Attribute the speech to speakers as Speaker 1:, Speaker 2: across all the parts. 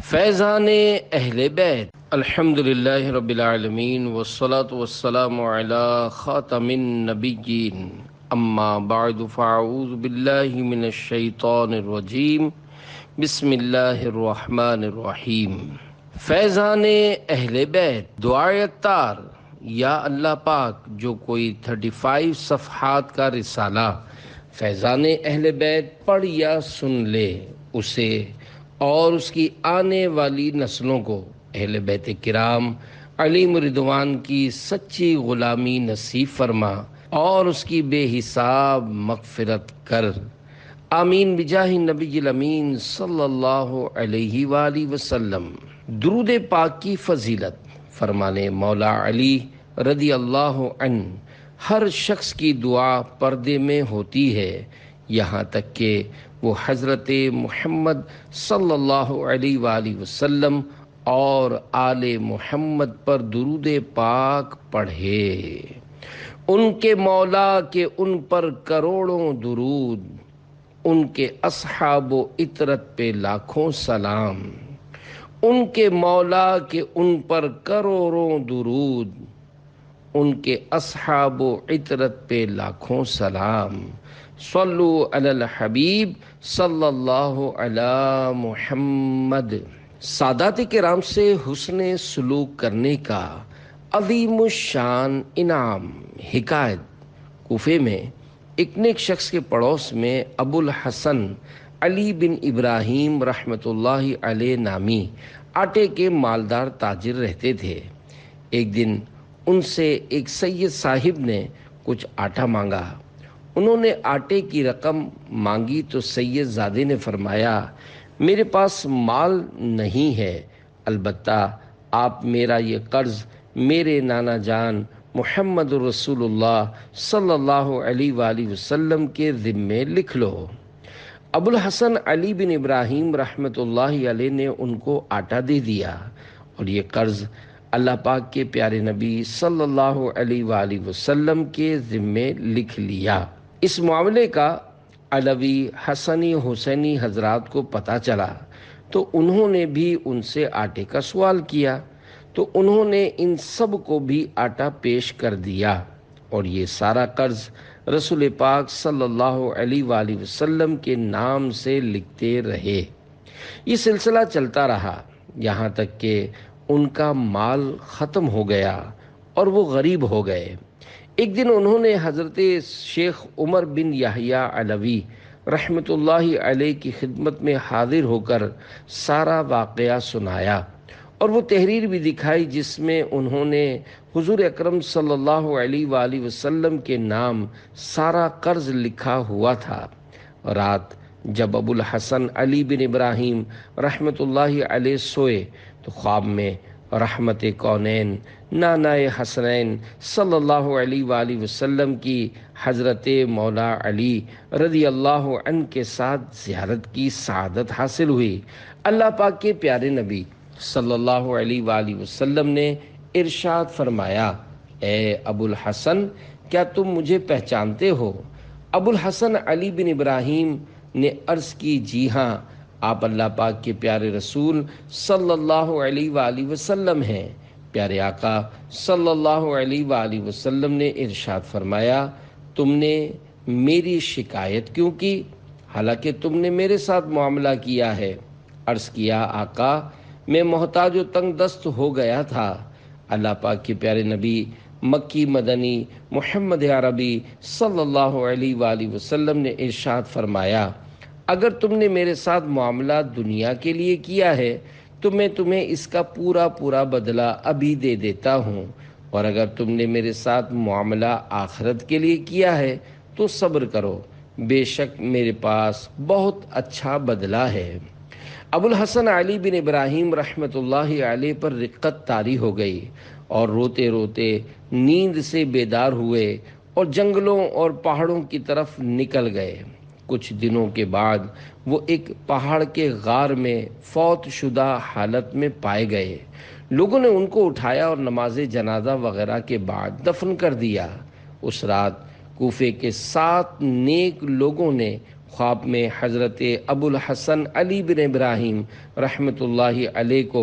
Speaker 1: فیضان اہل بیت۔ الحمدللہ رب العالمین والصلاة والسلام علی خاتم النبیین، اما بعد فاعوذ باللہ من الشیطان الرجیم، بسم اللہ الرحمن الرحیم۔ فیضان اہل بیت دعائے اتار۔ یا اللہ پاک، جو کوئی 35 صفحات کا رسالہ فیضان اہل بیت پڑھ یا سن لے، اسے اور اس کی آنے والی نسلوں کو اہل بیت کرام علیہم رضوان کی سچی غلامی نصیب فرما اور اس کی بے حساب مغفرت کر، آمین بجاہ نبی الامین صلی اللہ علیہ وآلہ وسلم۔ درود پاک کی فضیلت۔ فرمانے مولا علی رضی اللہ عنہ، ہر شخص کی دعا پردے میں ہوتی ہے، یہاں تک کہ وہ حضرت محمد صلی اللہ علیہ وآلہ وسلم اور آل محمد پر درود پاک پڑھے۔ ان کے مولا کے ان پر کروڑوں درود، ان کے اصحاب و اطرت پہ لاکھوں سلام۔ ان کے مولا کے ان پر کروڑوں درود، ان کے اصحاب و عطرت پہ لاکھوں سلام۔ صلو علی الحبیب صلی اللہ علی محمد۔ سادات کرام سے حسن سلوک کرنے کا عظیم الشان انعام۔ حکایت۔ کوفے میں ایک نیک شخص کے پڑوس میں ابو الحسن علی بن ابراہیم رحمۃ اللہ علیہ نامی آٹے کے مالدار تاجر رہتے تھے۔ ایک دن ان سے ایک سید صاحب نے کچھ آٹا مانگا۔ انہوں نے آٹے کی رقم مانگی تو سید زادے نے فرمایا، میرے پاس مال نہیں ہے، البتہ آپ میرا یہ قرض میرے نانا جان محمد رسول اللہ صلی اللہ علیہ وآلہ وسلم کے ذمے لکھ لو۔ ابو الحسن علی بن ابراہیم رحمۃ اللہ علیہ نے ان کو آٹا دے دیا اور یہ قرض اللہ پاک کے پیارے نبی صلی اللہ علیہ وآلہ وسلم کے ذمے لکھ لیا۔ اس معاملے کا علوی، حسنی، حسینی حضرات کو پتہ چلا تو انہوں نے بھی ان سے آٹے کا سوال کیا، تو انہوں نے ان سب کو بھی آٹا پیش کر دیا اور یہ سارا قرض رسول پاک صلی اللہ علیہ وآلہ وسلم کے نام سے لکھتے رہے۔ یہ سلسلہ چلتا رہا یہاں تک کہ ان کا مال ختم ہو گیا اور وہ غریب ہو گئے۔ ایک دن انہوں نے حضرت شیخ عمر بن یحییٰ علوی رحمۃ اللہ علیہ کی خدمت میں حاضر ہو کر سارا واقعہ سنایا اور وہ تحریر بھی دکھائی جس میں انہوں نے حضور اکرم صلی اللہ علیہ وآلہ وسلم کے نام سارا قرض لکھا ہوا تھا۔ رات جب ابو الحسن علی بن ابراہیم رحمۃ اللہ علیہ سوئے تو خواب میں رحمت کونین نانا حسنین صلی اللہ علیہ وآلہ وسلم کی حضرت مولا علی رضی اللہ عنہ کے ساتھ زیارت کی سعادت حاصل ہوئی۔ اللہ پاک کے پیارے نبی صلی اللہ علیہ وآلہ وسلم نے ارشاد فرمایا، اے ابو الحسن، کیا تم مجھے پہچانتے ہو؟ ابو الحسن علی بن ابراہیم نے عرض کی، جی ہاں، آپ اللہ پاک کے پیارے رسول صلی اللہ علیہ وآلہ وسلم ہیں۔ پیارے آقا صلی اللہ علیہ وآلہ وسلم نے ارشاد فرمایا، تم نے میری شکایت کیوں کی، حالانکہ تم نے میرے ساتھ معاملہ کیا ہے؟ عرض کیا، آقا، میں محتاج و تنگ دست ہو گیا تھا۔ اللہ پاک کے پیارے نبی مکی مدنی محمد عربی صلی اللہ علیہ وآلہ وسلم نے ارشاد فرمایا، اگر تم نے میرے ساتھ معاملہ دنیا کے لیے کیا ہے تو میں تمہیں اس کا پورا بدلہ ابھی دے دیتا ہوں، اور اگر تم نے میرے ساتھ معاملہ آخرت کے لیے کیا ہے تو صبر کرو، بے شک میرے پاس بہت اچھا بدلہ ہے۔ ابو الحسن علی بن ابراہیم رحمۃ اللہ علیہ پر رقت طاری ہو گئی اور روتے روتے نیند سے بیدار ہوئے اور جنگلوں اور پہاڑوں کی طرف نکل گئے۔ کچھ دنوں کے بعد وہ ایک پہاڑ کے غار میں فوت شدہ حالت میں پائے گئے۔ لوگوں نے ان کو اٹھایا اور نماز جنازہ وغیرہ کے بعد دفن کر دیا۔ اس رات کوفے کے 7 نیک لوگوں نے خواب میں حضرت ابو الحسن علی بن ابراہیم رحمۃ اللہ علیہ کو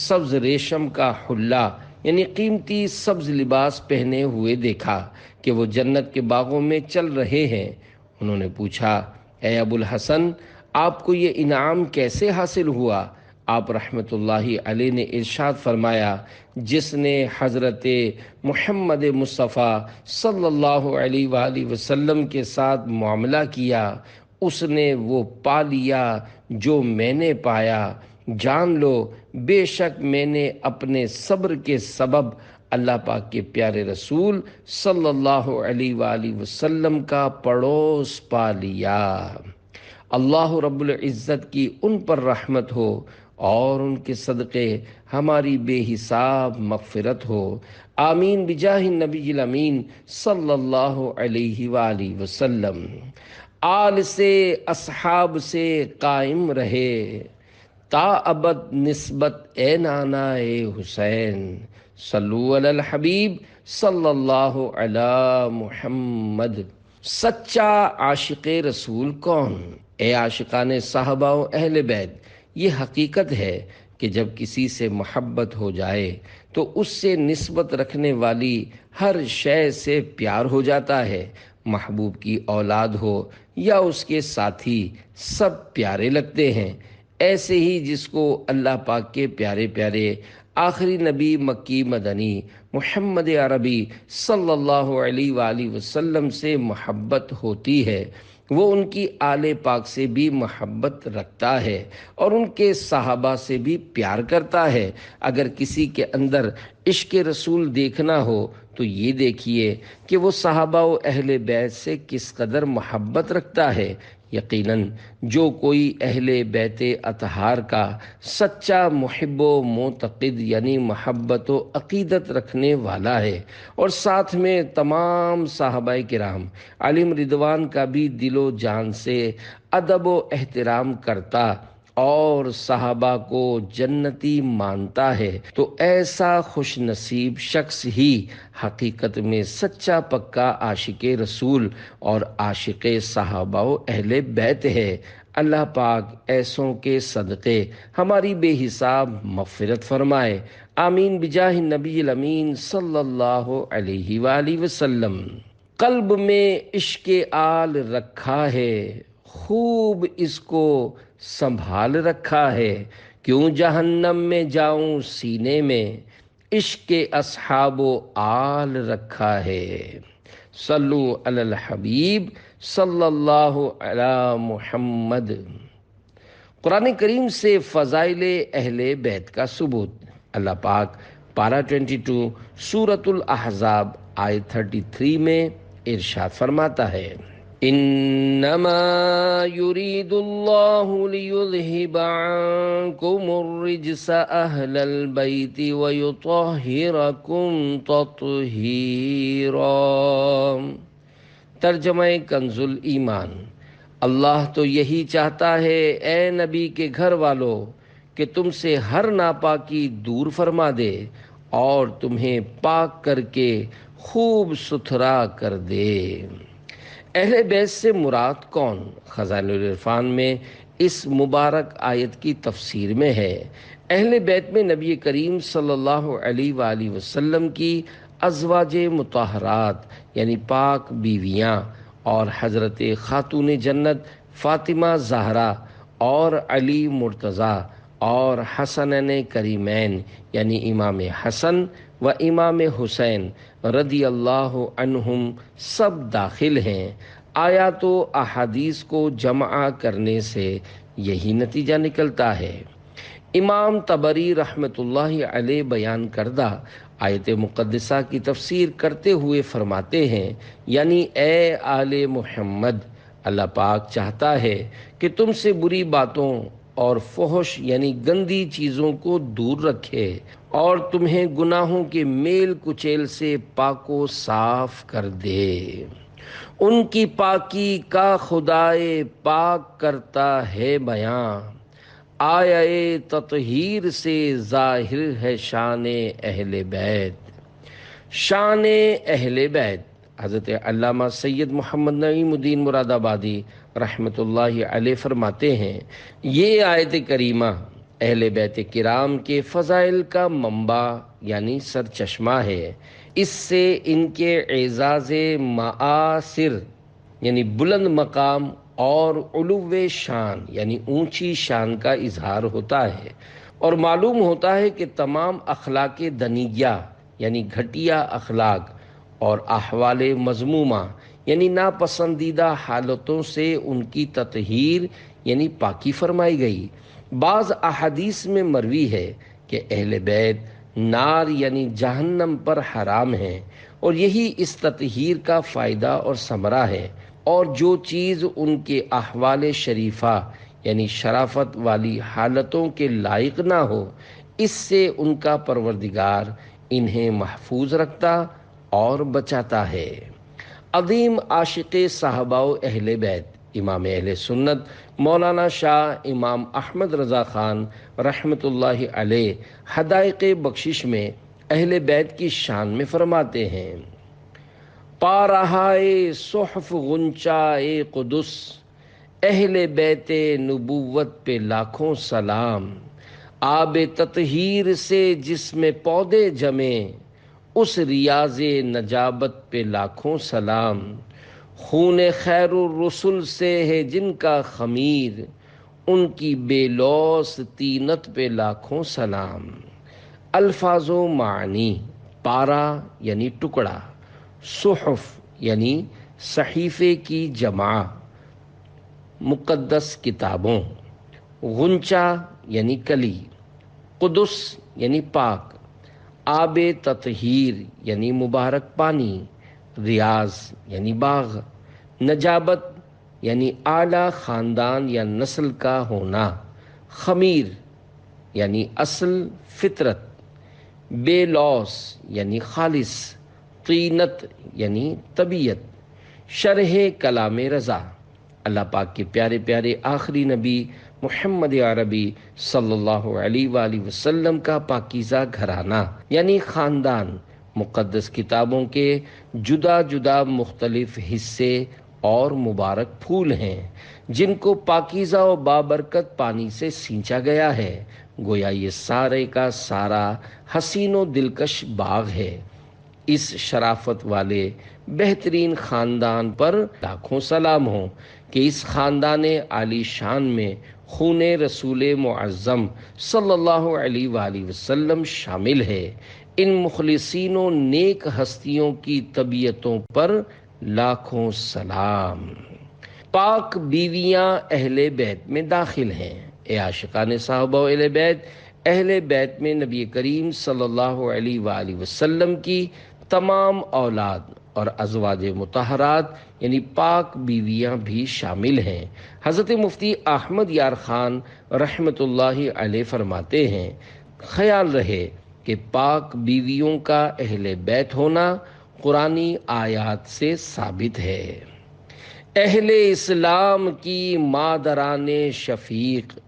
Speaker 1: سبز ریشم کا حلہ یعنی قیمتی سبز لباس پہنے ہوئے دیکھا کہ وہ جنت کے باغوں میں چل رہے ہیں۔ انہوں نے پوچھا، اے ابو الحسن، آپ کو یہ انعام کیسے حاصل ہوا؟ آپ رحمۃ اللہ علیہ نے ارشاد فرمایا، جس نے حضرت محمد مصطفیٰ صلی اللہ علیہ وآلہ وسلم کے ساتھ معاملہ کیا، اس نے وہ پا لیا جو میں نے پایا۔ جان لو بے شک میں نے اپنے صبر کے سبب اللہ پاک کے پیارے رسول صلی اللہ علیہ وآلہ وسلم کا پڑوس پا لیا۔ اللہ رب العزت کی ان پر رحمت ہو اور ان کے صدقے ہماری بے حساب مغفرت ہو، آمین بجاہ النبی الامین صلی اللہ علیہ وآلہ وسلم۔ آل سے اصحاب سے قائم رہے تا ابد نسبت اے نانا اے حسین، صلو علی الحبیب صلی اللہ علی محمد۔ سچا عاشق رسول کون؟ اے عاشقان صحابہ و اہل بیت، یہ حقیقت ہے کہ جب کسی سے محبت ہو جائے تو اس سے نسبت رکھنے والی ہر شے سے پیار ہو جاتا ہے۔ محبوب کی اولاد ہو یا اس کے ساتھی، سب پیارے لگتے ہیں۔ ایسے ہی جس کو اللہ پاک کے پیارے پیارے آخری نبی مکی مدنی محمد عربی صلی اللہ علیہ وآلہ وسلم سے محبت ہوتی ہے، وہ ان کی آل پاک سے بھی محبت رکھتا ہے اور ان کے صحابہ سے بھی پیار کرتا ہے۔ اگر کسی کے اندر عشق رسول دیکھنا ہو تو یہ دیکھیے کہ وہ صحابہ و اہل بیت سے کس قدر محبت رکھتا ہے۔ یقیناً جو کوئی اہل بیت اطہار کا سچا محب و معتقد یعنی محبت و عقیدت رکھنے والا ہے اور ساتھ میں تمام صحابہ کرام علیہم رضوان کا بھی دل و جان سے ادب و احترام کرتا اور صحابہ کو جنتی مانتا ہے، تو ایسا خوش نصیب شخص ہی حقیقت میں سچا پکا عاشق رسول اور عاشق صحابہ و اہل بیت ہے۔ اللہ پاک ایسوں کے صدقے ہماری بے حساب مغفرت فرمائے، آمین بجاہ النبی الامین صلی اللہ علیہ وآلہ وسلم۔ قلب میں عشق آل رکھا ہے، خوب اس کو سنبھال رکھا ہے، کیوں جہنم میں جاؤں سینے میں، عشق اصحاب و آل رکھا ہے۔ صلو علی الحبیب صلی اللہ علی محمد۔ قرآن کریم سے فضائل اہل بیت کا ثبوت۔ اللہ پاک پارہ 22 سورۃ الاحزاب آیت 33 میں ارشاد فرماتا ہے، انما یرید اللہ لیذہب عنکم الرجس اہل البیت ویطہرکم تطہیرا۔ ترجمہ کنز ایمان۔ اللہ تو یہی چاہتا ہے اے نبی کے گھر والو کہ تم سے ہر ناپاکی دور فرما دے اور تمہیں پاک کر کے خوب ستھرا کر دے۔ اہل بیت سے مراد کون؟ خزائن العرفان میں اس مبارک آیت کی تفسیر میں ہے، اہل بیت میں نبی کریم صلی اللہ علیہ وآلہ وسلم کی ازواج مطہرات یعنی پاک بیویاں اور حضرت خاتون جنت فاطمہ زہرا اور علی مرتضیٰ اور حسنین کریمین یعنی امام حسن و امام حسین رضی اللہ عنہم سب داخل ہیں۔ آیات و احادیث کو جمع کرنے سے یہی نتیجہ نکلتا ہے۔ امام طبری رحمۃ اللہ علیہ بیان کردہ آیت مقدسہ کی تفسیر کرتے ہوئے فرماتے ہیں، یعنی اے آل محمد، اللہ پاک چاہتا ہے کہ تم سے بری باتوں اور فحش یعنی گندی چیزوں کو دور رکھے اور تمہیں گناہوں کے میل کچیل سے پاک و صاف کر دے۔ ان کی پاکی کا خدائے پاک کرتا ہے بیاں، آیا تطہیر سے ظاہر ہے شان اہل بیت۔ شان اہل بیت حضرت علامہ سید محمد نعیم الدین مراد آبادی رحمۃ اللہ علیہ فرماتے ہیں، یہ آیت کریمہ اہل بیت کرام کے فضائل کا منبع یعنی سرچشمہ ہے۔ اس سے ان کے اعزاز معاصر یعنی بلند مقام اور علو شان یعنی اونچی شان کا اظہار ہوتا ہے، اور معلوم ہوتا ہے کہ تمام اخلاق دنیہ یعنی گھٹیا اخلاق اور احوال مذمومہ یعنی ناپسندیدہ حالتوں سے ان کی تطہیر یعنی پاکی فرمائی گئی۔ بعض احادیث میں مروی ہے کہ اہل بیت نار یعنی جہنم پر حرام ہیں، اور یہی اس تطہیر کا فائدہ اور ثمرہ ہے، اور جو چیز ان کے احوال شریفہ یعنی شرافت والی حالتوں کے لائق نہ ہو، اس سے ان کا پروردگار انہیں محفوظ رکھتا اور بچاتا ہے۔ عظیم عاشق صحابہ و اہل بیت امام اہل سنت مولانا شاہ امام احمد رضا خان رحمۃ اللہ علیہ حدائق بخشش میں اہل بیت کی شان میں فرماتے ہیں، پا رہا صحف غنچہ قدس، اہل بیت نبوت پہ لاکھوں سلام، آب تطہیر سے جس میں پودے جمے، اس ریاض نجابت پہ لاکھوں سلام، خون خیر الرسل سے ہے جن کا خمیر، ان کی بے لوث طینت پہ لاکھوں سلام۔ الفاظ و معنی، پارا یعنی ٹکڑا، صحف یعنی صحیفے کی جمع، مقدس کتابوں، غنچہ یعنی کلی، قدس یعنی پاک، آب تطہیر یعنی مبارک پانی، ریاض یعنی باغ، نجابت یعنی اعلیٰ خاندان یا نسل کا ہونا، خمیر یعنی اصل فطرت، بے لوث یعنی خالص، طینت یعنی طبیعت۔ شرح کلام رضا، اللہ پاک کے پیارے پیارے آخری نبی محمد عربی صلی اللہ علیہ وآلہ وسلم کا پاکیزہ گھرانہ یعنی خاندان، مقدس کتابوں کے جدا جدا مختلف حصے اور مبارک پھول ہیں جن کو پاکیزہ و بابرکت پانی سے سینچا گیا ہے، گویا یہ سارے کا سارا حسین و دلکش باغ ہے۔ اس شرافت والے بہترین خاندان پر لاکھوں سلام ہوں کہ اس خاندان عالی شان میں خون رسول معظم صلی اللہ علیہ وآلہ وسلم شامل ہے۔ ان مخلصین و نیک ہستیوں کی طبیعتوں پر لاکھوں سلام۔ پاک بیویاں اہل بیت میں داخل ہیں۔ اے عاشقان صحابہ و اہل بیت میں نبی کریم صلی اللہ علیہ وآلہ وسلم کی تمام اولاد اور ازواج مطہرات یعنی پاک بیویاں بھی شامل ہیں۔ حضرت مفتی احمد یار خان رحمۃ اللہ علیہ فرماتے ہیں، خیال رہے کہ پاک بیویوں کا اہل بیت ہونا قرآنی آیات سے ثابت ہے۔ اہل اسلام کی مادران شفیق،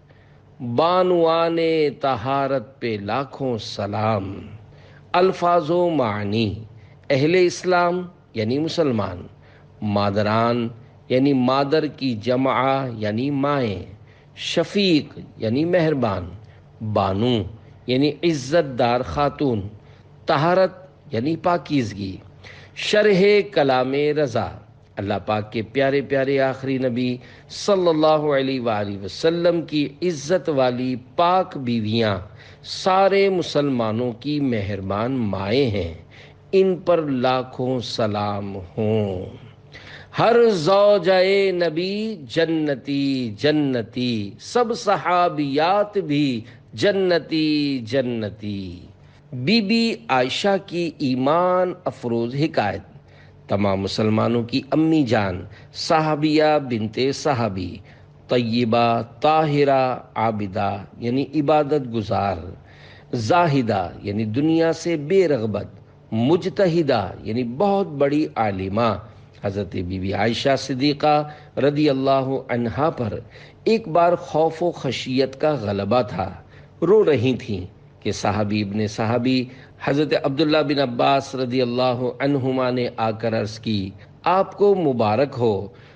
Speaker 1: بانوان طہارت پہ لاکھوں سلام۔ الفاظ و معنی، اہل اسلام یعنی مسلمان، مادران یعنی مادر کی جمع یعنی مائیں، شفیق یعنی مہربان، بانو یعنی عزت دار خاتون، طہارت یعنی پاکیزگی۔ شرح کلام رضا، اللہ پاک کے پیارے پیارے آخری نبی صلی اللہ علیہ وآلہ وسلم کی عزت والی پاک بیویاں سارے مسلمانوں کی مہربان مائیں ہیں، ان پر لاکھوں سلام ہوں۔ ہر زوجہ نبی جنتی جنتی، سب صحابیات بھی جنتی جنتی۔ بی بی عائشہ کی ایمان افروز حکایت، تمام مسلمانوں کی امی جان، صحابیہ بنت صحابی، طیبہ طاہرہ عابدہ یعنی عبادت گزار، زاہدہ یعنی دنیا سے بے رغبت، مجتہدہ یعنی بہت بڑی عالمہ، حضرت بی بی عائشہ صدیقہ رضی اللہ عنہا پر ایک بار خوف و خشیت کا غلبہ تھا، رو رہی تھیں کہ صحابی ابن صحابی حضرت عبداللہ بن عباس رضی اللہ عنہما نے آ کر عرض کی، آپ کو مبارک ہو،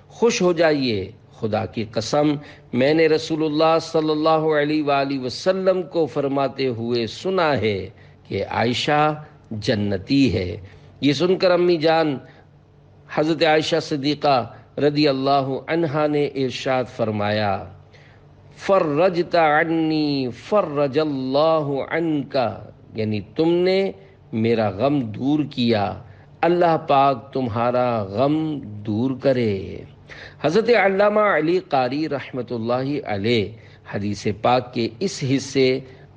Speaker 1: خوش ہو جائیے، خدا کی قسم میں نے رسول اللہ صلی اللہ علیہ وآلہ وسلم کو فرماتے ہوئے سنا ہے کہ عائشہ جنتی ہے۔ یہ سن کر امی جان حضرت عائشہ صدیقہ رضی اللہ عنہا نے ارشاد فرمایا، فرجت عنی فرج اللہ عنک، یعنی تم نے میرا غم دور کیا، اللہ پاک تمہارا غم دور کرے۔ حضرت علامہ علی قاری رحمۃ اللہ علیہ حدیث پاک کے اس حصے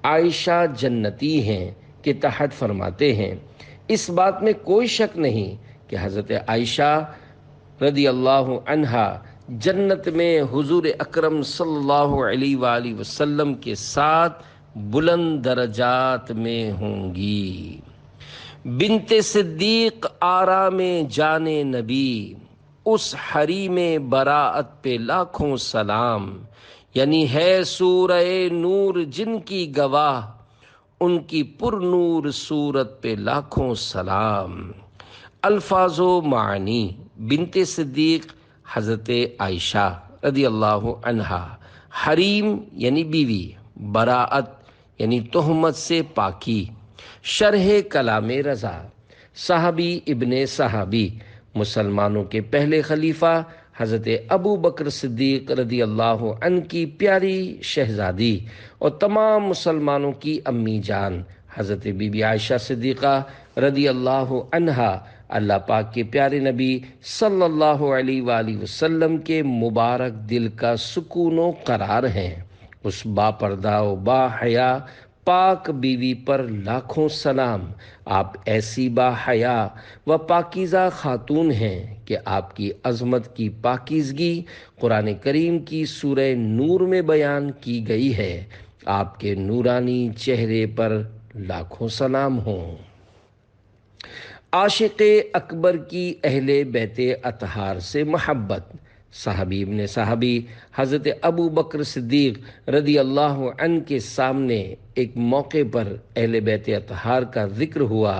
Speaker 1: عائشہ جنتی ہیں کے تحت فرماتے ہیں، اس بات میں کوئی شک نہیں کہ حضرت عائشہ رضی اللہ عنہا جنت میں حضور اکرم صلی اللہ علیہ وآلہ وسلم کے ساتھ بلند درجات میں ہوں گی۔ بنت صدیق آرام جان نبی، اس حریم براعت پہ لاکھوں سلام، یعنی ہے سورہ نور جن کی گواہ، ان کی پر نور صورت پہ لاکھوں سلام۔ الفاظ و معنی: بنت صدیق حضرت عائشہ رضی اللہ عنہا، حریم یعنی بیوی، براعت یعنی تہمت سے پاکی، شرح کلام رضا، صحابی ابن صحابی، مسلمانوں کے پہلے خلیفہ حضرت ابو بکر صدیق رضی اللہ عنہ کی پیاری شہزادی اور تمام مسلمانوں کی امی جان حضرت بی بی عائشہ صدیقہ رضی اللہ عنہا، اللہ پاک کے پیارے نبی صلی اللہ علیہ وآلہ وسلم کے مبارک دل کا سکون و قرار ہیں۔ اس با پردہ و با حیا پاک بیوی پر لاکھوں سلام۔ آپ ایسی با حیا و پاکیزہ خاتون ہیں کہ آپ کی عظمت کی پاکیزگی قرآن کریم کی سورہ نور میں بیان کی گئی ہے۔ آپ کے نورانی چہرے پر لاکھوں سلام ہوں۔ عاشق اکبر کی اہل بیت اطہار سے محبت، صحابی ابن صحابی حضرت ابو بکر صدیق رضی اللہ عنہ کے سامنے ایک موقع پر اہل بیت اطہار کا ذکر ہوا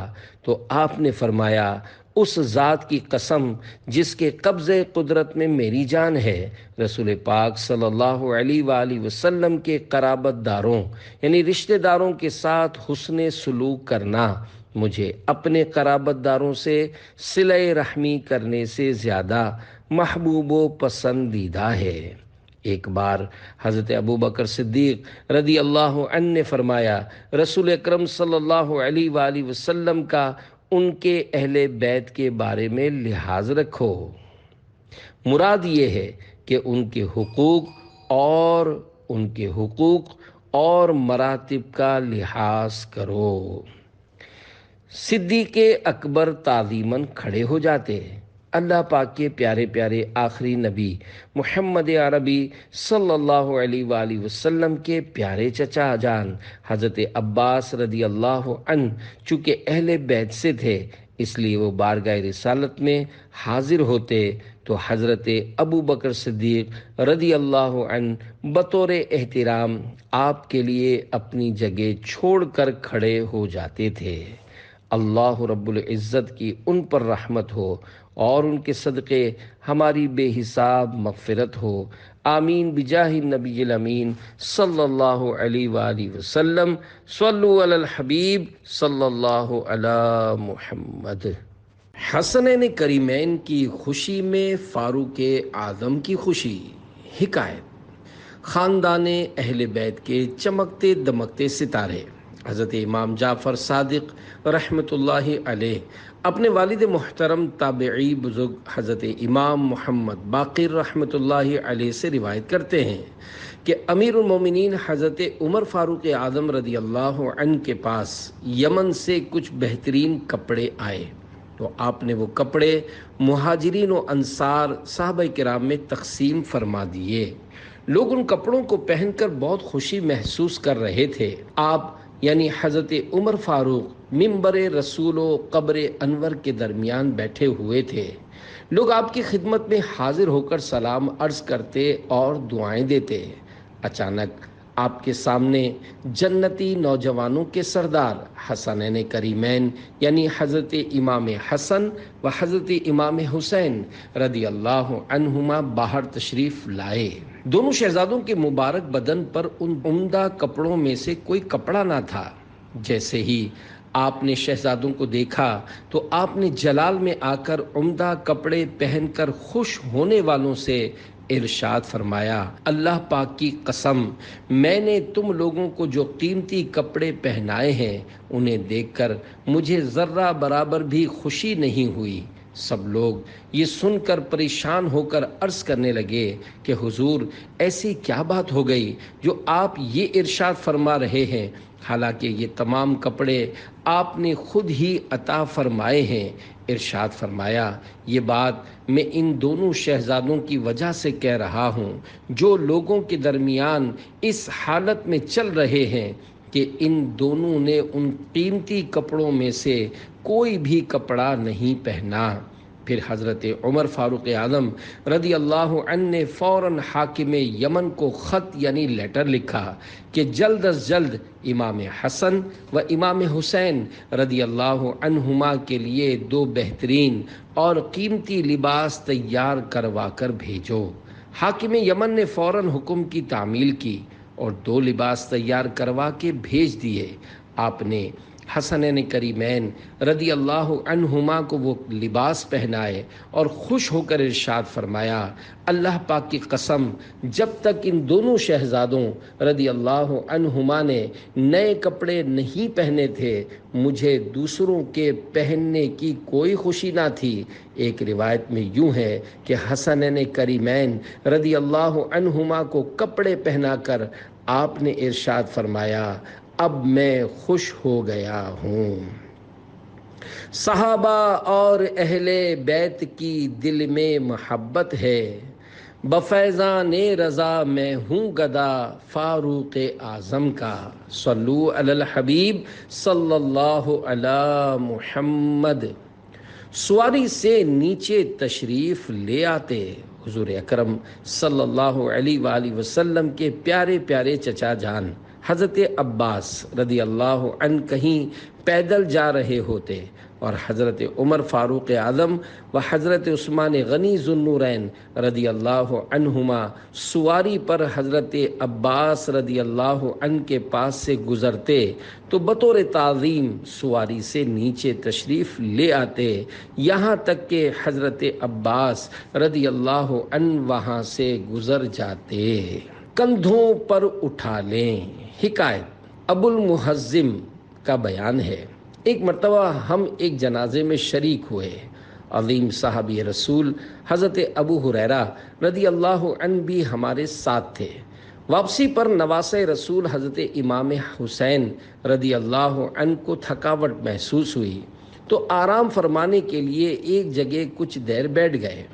Speaker 1: تو آپ نے فرمایا، اس ذات کی قسم جس کے قبضے قدرت میں میری جان ہے، رسول پاک صلی اللہ علیہ وآلہ وسلم کے قرابت داروں یعنی رشتہ داروں کے ساتھ حسن سلوک کرنا مجھے اپنے قرابت داروں سے صلہ رحمی کرنے سے زیادہ محبوب و پسندیدہ ہے۔ ایک بار حضرت ابو بکر صدیق رضی اللہ عنہ نے فرمایا، رسول اکرم صلی اللہ علیہ وآلہ وسلم کا ان کے اہل بیت کے بارے میں لحاظ رکھو، مراد یہ ہے کہ ان کے حقوق اور مراتب کا لحاظ کرو۔ صدیق اکبر تعظیماً کھڑے ہو جاتے، اللہ پاک کے پیارے پیارے آخری نبی محمد عربی صلی اللہ علیہ وآلہ وسلم کے پیارے چچا جان حضرت عباس رضی اللہ عنہ چونکہ اہل بیت سے تھے اس لیے وہ بارگاہ رسالت میں حاضر ہوتے تو حضرت ابو بکر صدیق رضی اللہ عنہ بطور احترام آپ کے لیے اپنی جگہ چھوڑ کر کھڑے ہو جاتے تھے۔ اللہ رب العزت کی ان پر رحمت ہو اور ان کے صدقے ہماری بے حساب مغفرت ہو، آمین بجاہ النبی الامین صلی اللہ علیہ وآلہ وسلم۔ صلو علی الحبیب صلی اللہ علی محمد۔ حسنین کریمین کی خوشی میں فاروق اعظم کی خوشی۔ حکایت، خاندان اہل بیت کے چمکتے دمکتے ستارے حضرت امام جعفر صادق رحمۃ اللہ علیہ اپنے والد محترم تابعی بزرگ حضرت امام محمد باقر رحمۃ اللہ علیہ سے روایت کرتے ہیں کہ امیر المومنین حضرت عمر فاروق اعظم رضی اللہ عنہ کے پاس یمن سے کچھ بہترین کپڑے آئے تو آپ نے وہ کپڑے مہاجرین و انصار صحابہ کرام میں تقسیم فرما دیے۔ لوگ ان کپڑوں کو پہن کر بہت خوشی محسوس کر رہے تھے۔ آپ یعنی حضرت عمر فاروق منبر رسول و قبر انور کے درمیان بیٹھے ہوئے تھے۔ لوگ آپ کی خدمت میں حاضر ہو کر سلام عرض کرتے اور دعائیں دیتے۔ اچانک آپ کے سامنے جنتی نوجوانوں کے سردار حسنین کریمین یعنی حضرت امام حسن و حضرت امام حسین رضی اللہ عنہما باہر تشریف لائے۔ دونوں شہزادوں کے مبارک بدن پر ان عمدہ کپڑوں میں سے کوئی کپڑا نہ تھا۔ جیسے ہی آپ نے شہزادوں کو دیکھا تو آپ نے جلال میں آ کر عمدہ کپڑے پہن کر خوش ہونے والوں سے ارشاد فرمایا، اللہ پاک کی قسم، میں نے تم لوگوں کو جو قیمتی کپڑے پہنائے ہیں انہیں دیکھ کر مجھے ذرہ برابر بھی خوشی نہیں ہوئی۔ سب لوگ یہ سن کر پریشان ہو کر عرض کرنے لگے کہ حضور، ایسی کیا بات ہو گئی جو آپ یہ ارشاد فرما رہے ہیں، حالانکہ یہ تمام کپڑے آپ نے خود ہی عطا فرمائے ہیں۔ ارشاد فرمایا، یہ بات میں ان دونوں شہزادوں کی وجہ سے کہہ رہا ہوں جو لوگوں کے درمیان اس حالت میں چل رہے ہیں کہ ان دونوں نے ان قیمتی کپڑوں میں سے کوئی بھی کپڑا نہیں پہنا۔ پھر حضرت عمر فاروق اعظم رضی اللہ عنہ نے فوراً حاکم یمن کو خط یعنی لیٹر لکھا کہ جلد از جلد امام حسن و امام حسین رضی اللہ عنہما کے لیے 2 بہترین اور قیمتی لباس تیار کروا کر بھیجو۔ حاکم یمن نے فوراً حکم کی تعمیل کی اور 2 لباس تیار کروا کے بھیج دیے۔ آپ نے حسنین کریمین رضی اللہ عنہما کو وہ لباس پہنائے اور خوش ہو کر ارشاد فرمایا، اللہ پاک کی قسم، جب تک ان دونوں شہزادوں رضی اللہ عنہما نے نئے کپڑے نہیں پہنے تھے مجھے دوسروں کے پہننے کی کوئی خوشی نہ تھی۔ ایک روایت میں یوں ہے کہ حسنین کریمین رضی اللہ عنہما کو کپڑے پہنا کر آپ نے ارشاد فرمایا، اب میں خوش ہو گیا ہوں۔ صحابہ اور اہل بیت کی دل میں محبت ہے، بفیضان رضا میں ہوں گدا فاروق اعظم کا۔ صلو علی الحبیب صلی اللہ علی محمد۔ سواری سے نیچے تشریف لے آتے حضور اکرم صلی اللہ علیہ وآلہ وسلم کے پیارے پیارے چچا جان حضرت عباس رضی اللہ عنہ کہیں پیدل جا رہے ہوتے اور حضرت عمر فاروق اعظم و حضرت عثمان غنی ذو النورین رضی اللہ عنہما سواری پر حضرت عباس رضی اللہ عنہ کے پاس سے گزرتے تو بطور تعظیم سواری سے نیچے تشریف لے آتے، یہاں تک کہ حضرت عباس رضی اللہ عنہ وہاں سے گزر جاتے۔ کندھوں پر اٹھا لیں۔ حکایت ابو المحزم کا بیان ہے، ایک مرتبہ ہم ایک جنازے میں شریک ہوئے۔ عظیم صحابی رسول حضرت ابو ہریرہ رضی اللہ عنہ بھی ہمارے ساتھ تھے۔ واپسی پر نواسہ رسول حضرت امام حسین رضی اللہ عنہ کو تھکاوٹ محسوس ہوئی تو آرام فرمانے کے لیے ایک جگہ کچھ دیر بیٹھ گئے۔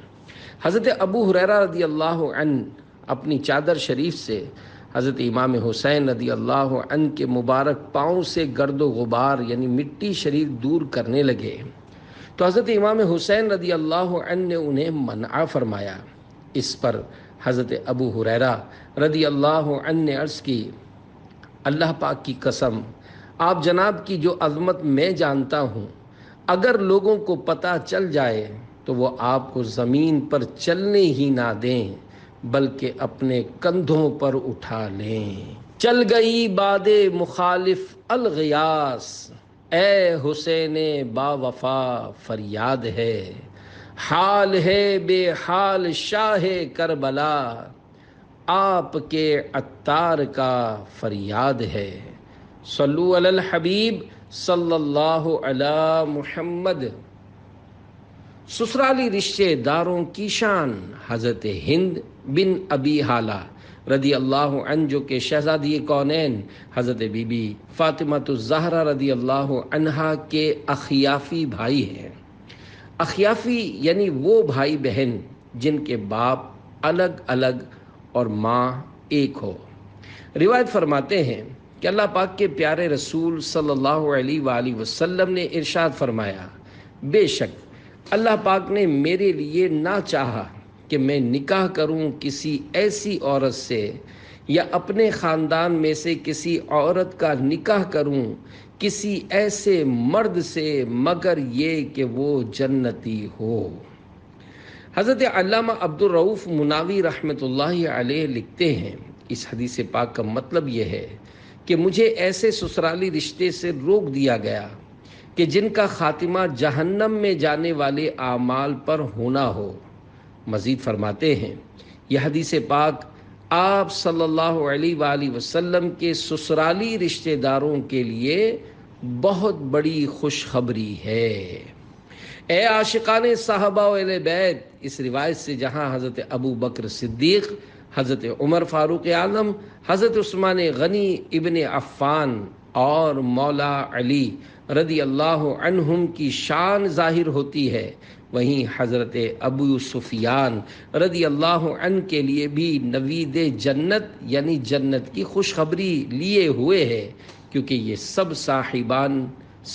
Speaker 1: حضرت ابو ہریرہ رضی اللہ عنہ اپنی چادر شریف سے حضرت امام حسین رضی اللہ عنہ کے مبارک پاؤں سے گرد و غبار یعنی مٹی شریف دور کرنے لگے تو حضرت امام حسین رضی اللہ عنہ نے انہیں منع فرمایا۔ اس پر حضرت ابو ہریرہ رضی اللہ عنہ نے عرض کی، اللہ پاک کی قسم، آپ جناب کی جو عظمت میں جانتا ہوں، اگر لوگوں کو پتہ چل جائے تو وہ آپ کو زمین پر چلنے ہی نہ دیں بلکہ اپنے کندھوں پر اٹھا لیں۔ چل گئی باد مخالف الغیاث، اے حسین با وفا فریاد ہے، حال ہے بے حال شاہ کربلا، آپ کے عطار کا فریاد ہے۔ صلو علی الحبیب صلی اللہ علی محمد۔ سسرالی رشتے داروں کی شان حضرت ہند بن ابی حالہ رضی اللہ عنہ جو کہ شہزادی کونین حضرت بی بی فاطمہ الزہرا رضی اللہ عنہا کے اخیافی بھائی ہیں۔ اخیافی یعنی وہ بھائی بہن جن کے باپ الگ الگ اور ماں ایک ہو۔ روایت فرماتے ہیں کہ اللہ پاک کے پیارے رسول صلی اللہ علیہ وآلہ وسلم نے ارشاد فرمایا، بے شک اللہ پاک نے میرے لیے نہ چاہا کہ میں نکاح کروں کسی ایسی عورت سے یا اپنے خاندان میں سے کسی عورت کا نکاح کروں کسی ایسے مرد سے مگر یہ کہ وہ جنتی ہو۔ حضرت علامہ عبدالرؤف مناوی رحمۃ اللہ علیہ لکھتے ہیں، اس حدیث پاک کا مطلب یہ ہے کہ مجھے ایسے سسرالی رشتے سے روک دیا گیا کہ جن کا خاتمہ جہنم میں جانے والے اعمال پر ہونا ہو۔ مزید فرماتے ہیں یہ حدیث پاک آپ صلی اللہ علیہ وآلہ وسلم کے سسرالی رشتہ داروں کے لیے بہت بڑی خوشخبری ہے۔ اے عاشقان صحابہ و اہل بیت، اس روایت سے جہاں حضرت ابو بکر صدیق، حضرت عمر فاروق اعظم، حضرت عثمان غنی ابن عفان اور مولا علی رضی اللہ عنہم کی شان ظاہر ہوتی ہے، وہیں حضرت ابو سفیان رضی اللہ عنہ کے لیے بھی نوید جنت یعنی جنت کی خوشخبری لیے ہوئے ہے، کیونکہ یہ سب صاحبان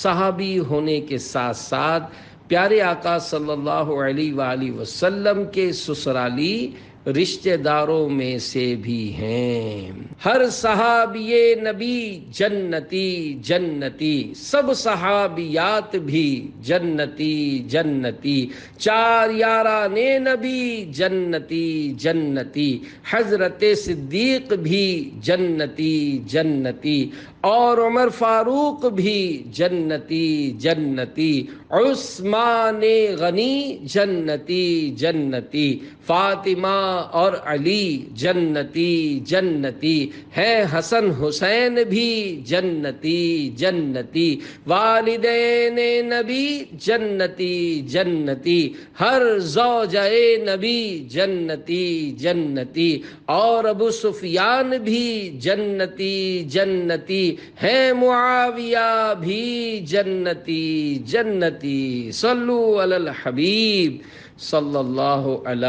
Speaker 1: صحابی ہونے کے ساتھ ساتھ پیارے آقا صلی اللہ علیہ وآلہ وسلم کے سسرالی رشتہ داروں میں سے بھی ہیں۔ ہر صحابی نبی جنتی جنتی، سب صحابیات بھی جنتی جنتی، چار یاران نبی جنتی جنتی، حضرت صدیق بھی جنتی جنتی، اور عمر فاروق بھی جنتی جنتی، عثمان غنی جنتی جنتی، فاطمہ اور علی جنتی جنتی ہے، حسن حسین بھی جنتی جنتی، والدین نبی جنتی جنتی، ہر زوجہ نبی جنتی جنتی، اور ابو سفیان بھی جنتی جنتی ہے، معاویہ بھی جنتی جنتی۔ صلو علی الحبیب صلی اللہ علی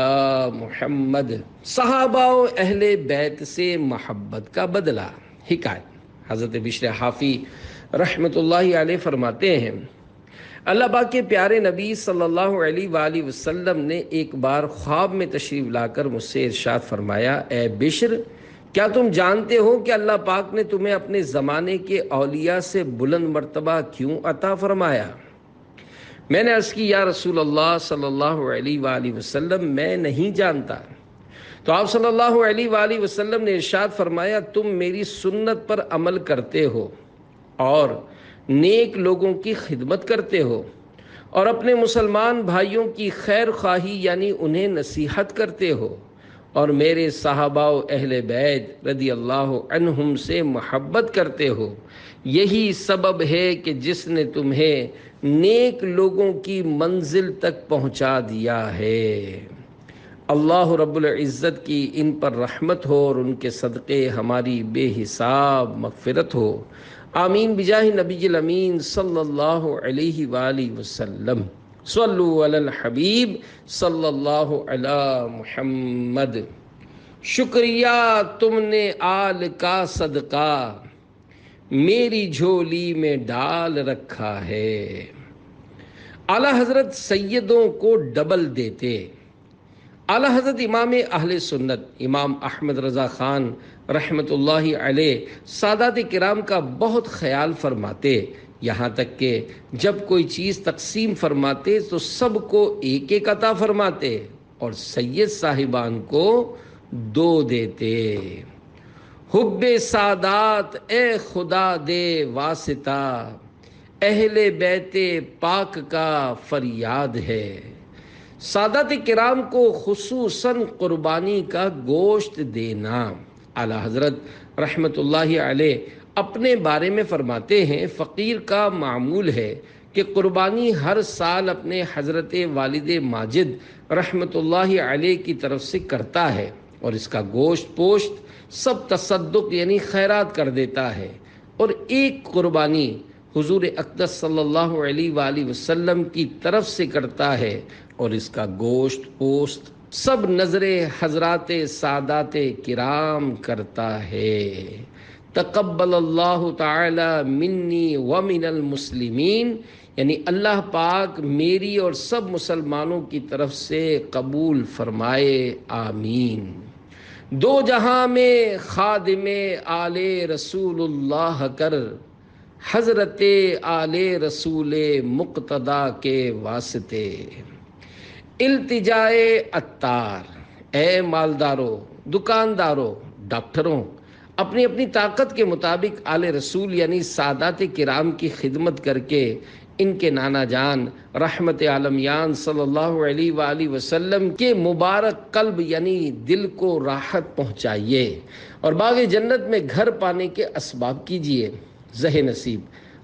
Speaker 1: محمد۔ صحابہ و اہل بیت سے محبت کا بدلہ۔ حکایت، حضرت بشر حافی رحمۃ اللہ علیہ فرماتے ہیں، اللہ پاک کے پیارے نبی صلی اللہ علیہ وآلہ وسلم نے ایک بار خواب میں تشریف لا کر مجھ سے ارشاد فرمایا، اے بشر، کیا تم جانتے ہو کہ اللہ پاک نے تمہیں اپنے زمانے کے اولیاء سے بلند مرتبہ کیوں عطا فرمایا؟ میں نے عرض کی، یا رسول اللہ صلی اللہ علیہ وآلہ وسلم، میں نہیں جانتا۔ تو آپ صلی اللہ علیہ وآلہ وسلم نے ارشاد فرمایا، تم میری سنت پر عمل کرتے ہو اور نیک لوگوں کی خدمت کرتے ہو اور اپنے مسلمان بھائیوں کی خیر خواہی یعنی انہیں نصیحت کرتے ہو اور میرے صحابہ و اہل بیت رضی اللہ عنہم سے محبت کرتے ہو۔ یہی سبب ہے کہ جس نے تمہیں نیک لوگوں کی منزل تک پہنچا دیا ہے۔ اللہ رب العزت کی ان پر رحمت ہو اور ان کے صدقے ہماری بے حساب مغفرت ہو، آمین بجاہ نبی الامین صلی اللہ علیہ وآلہ وسلم۔ صلو علی الحبیب صلی اللہ علی محمد۔ شکریہ تم نے آل کا صدقہ میری جھولی میں ڈال رکھا ہے۔ اعلیٰ حضرت سیدوں کو ڈبل دیتے۔ اعلیٰ حضرت امام اہل سنت امام احمد رضا خان رحمۃ اللہ علیہ سادات کرام کا بہت خیال فرماتے، یہاں تک کہ جب کوئی چیز تقسیم فرماتے تو سب کو ایک ایک عطا فرماتے اور سید صاحبان کو دو دیتے۔ حب سادات اے خدا دے واسطہ، اہل بیت پاک کا فریاد ہے۔ سادات کرام کو خصوصاً قربانی کا گوشت دینا۔ اعلیٰ حضرت رحمۃ اللہ علیہ اپنے بارے میں فرماتے ہیں، فقیر کا معمول ہے کہ قربانی ہر سال اپنے حضرت والد ماجد رحمۃ اللہ علیہ کی طرف سے کرتا ہے اور اس کا گوشت پوشت سب تصدق یعنی خیرات کر دیتا ہے، اور ایک قربانی حضور اقدس صلی اللہ علیہ وآلہ وسلم کی طرف سے کرتا ہے اور اس کا گوشت پوشت سب نظر حضرات سادات کرام کرتا ہے۔ تقبل اللہ تعالی منی ومن المسلمین، یعنی اللہ پاک میری اور سب مسلمانوں کی طرف سے قبول فرمائے، آمین۔ دو جہاں میں خادم آل رسول اللہ کر، حضرت آل رسول مقتدا کے واسطے التجائے عطار۔ اے مالداروں، دکانداروں، ڈاکٹروں، اپنی اپنی طاقت کے مطابق آل رسول یعنی سادات کرام کی خدمت کر کے ان کے نانا جان رحمت عالمیان صلی اللہ علیہ وآلہ وسلم کے مبارک قلب یعنی دل کو راحت پہنچائیے اور باغ جنت میں گھر پانے کے اسباب کیجیے۔ ذہ نصیب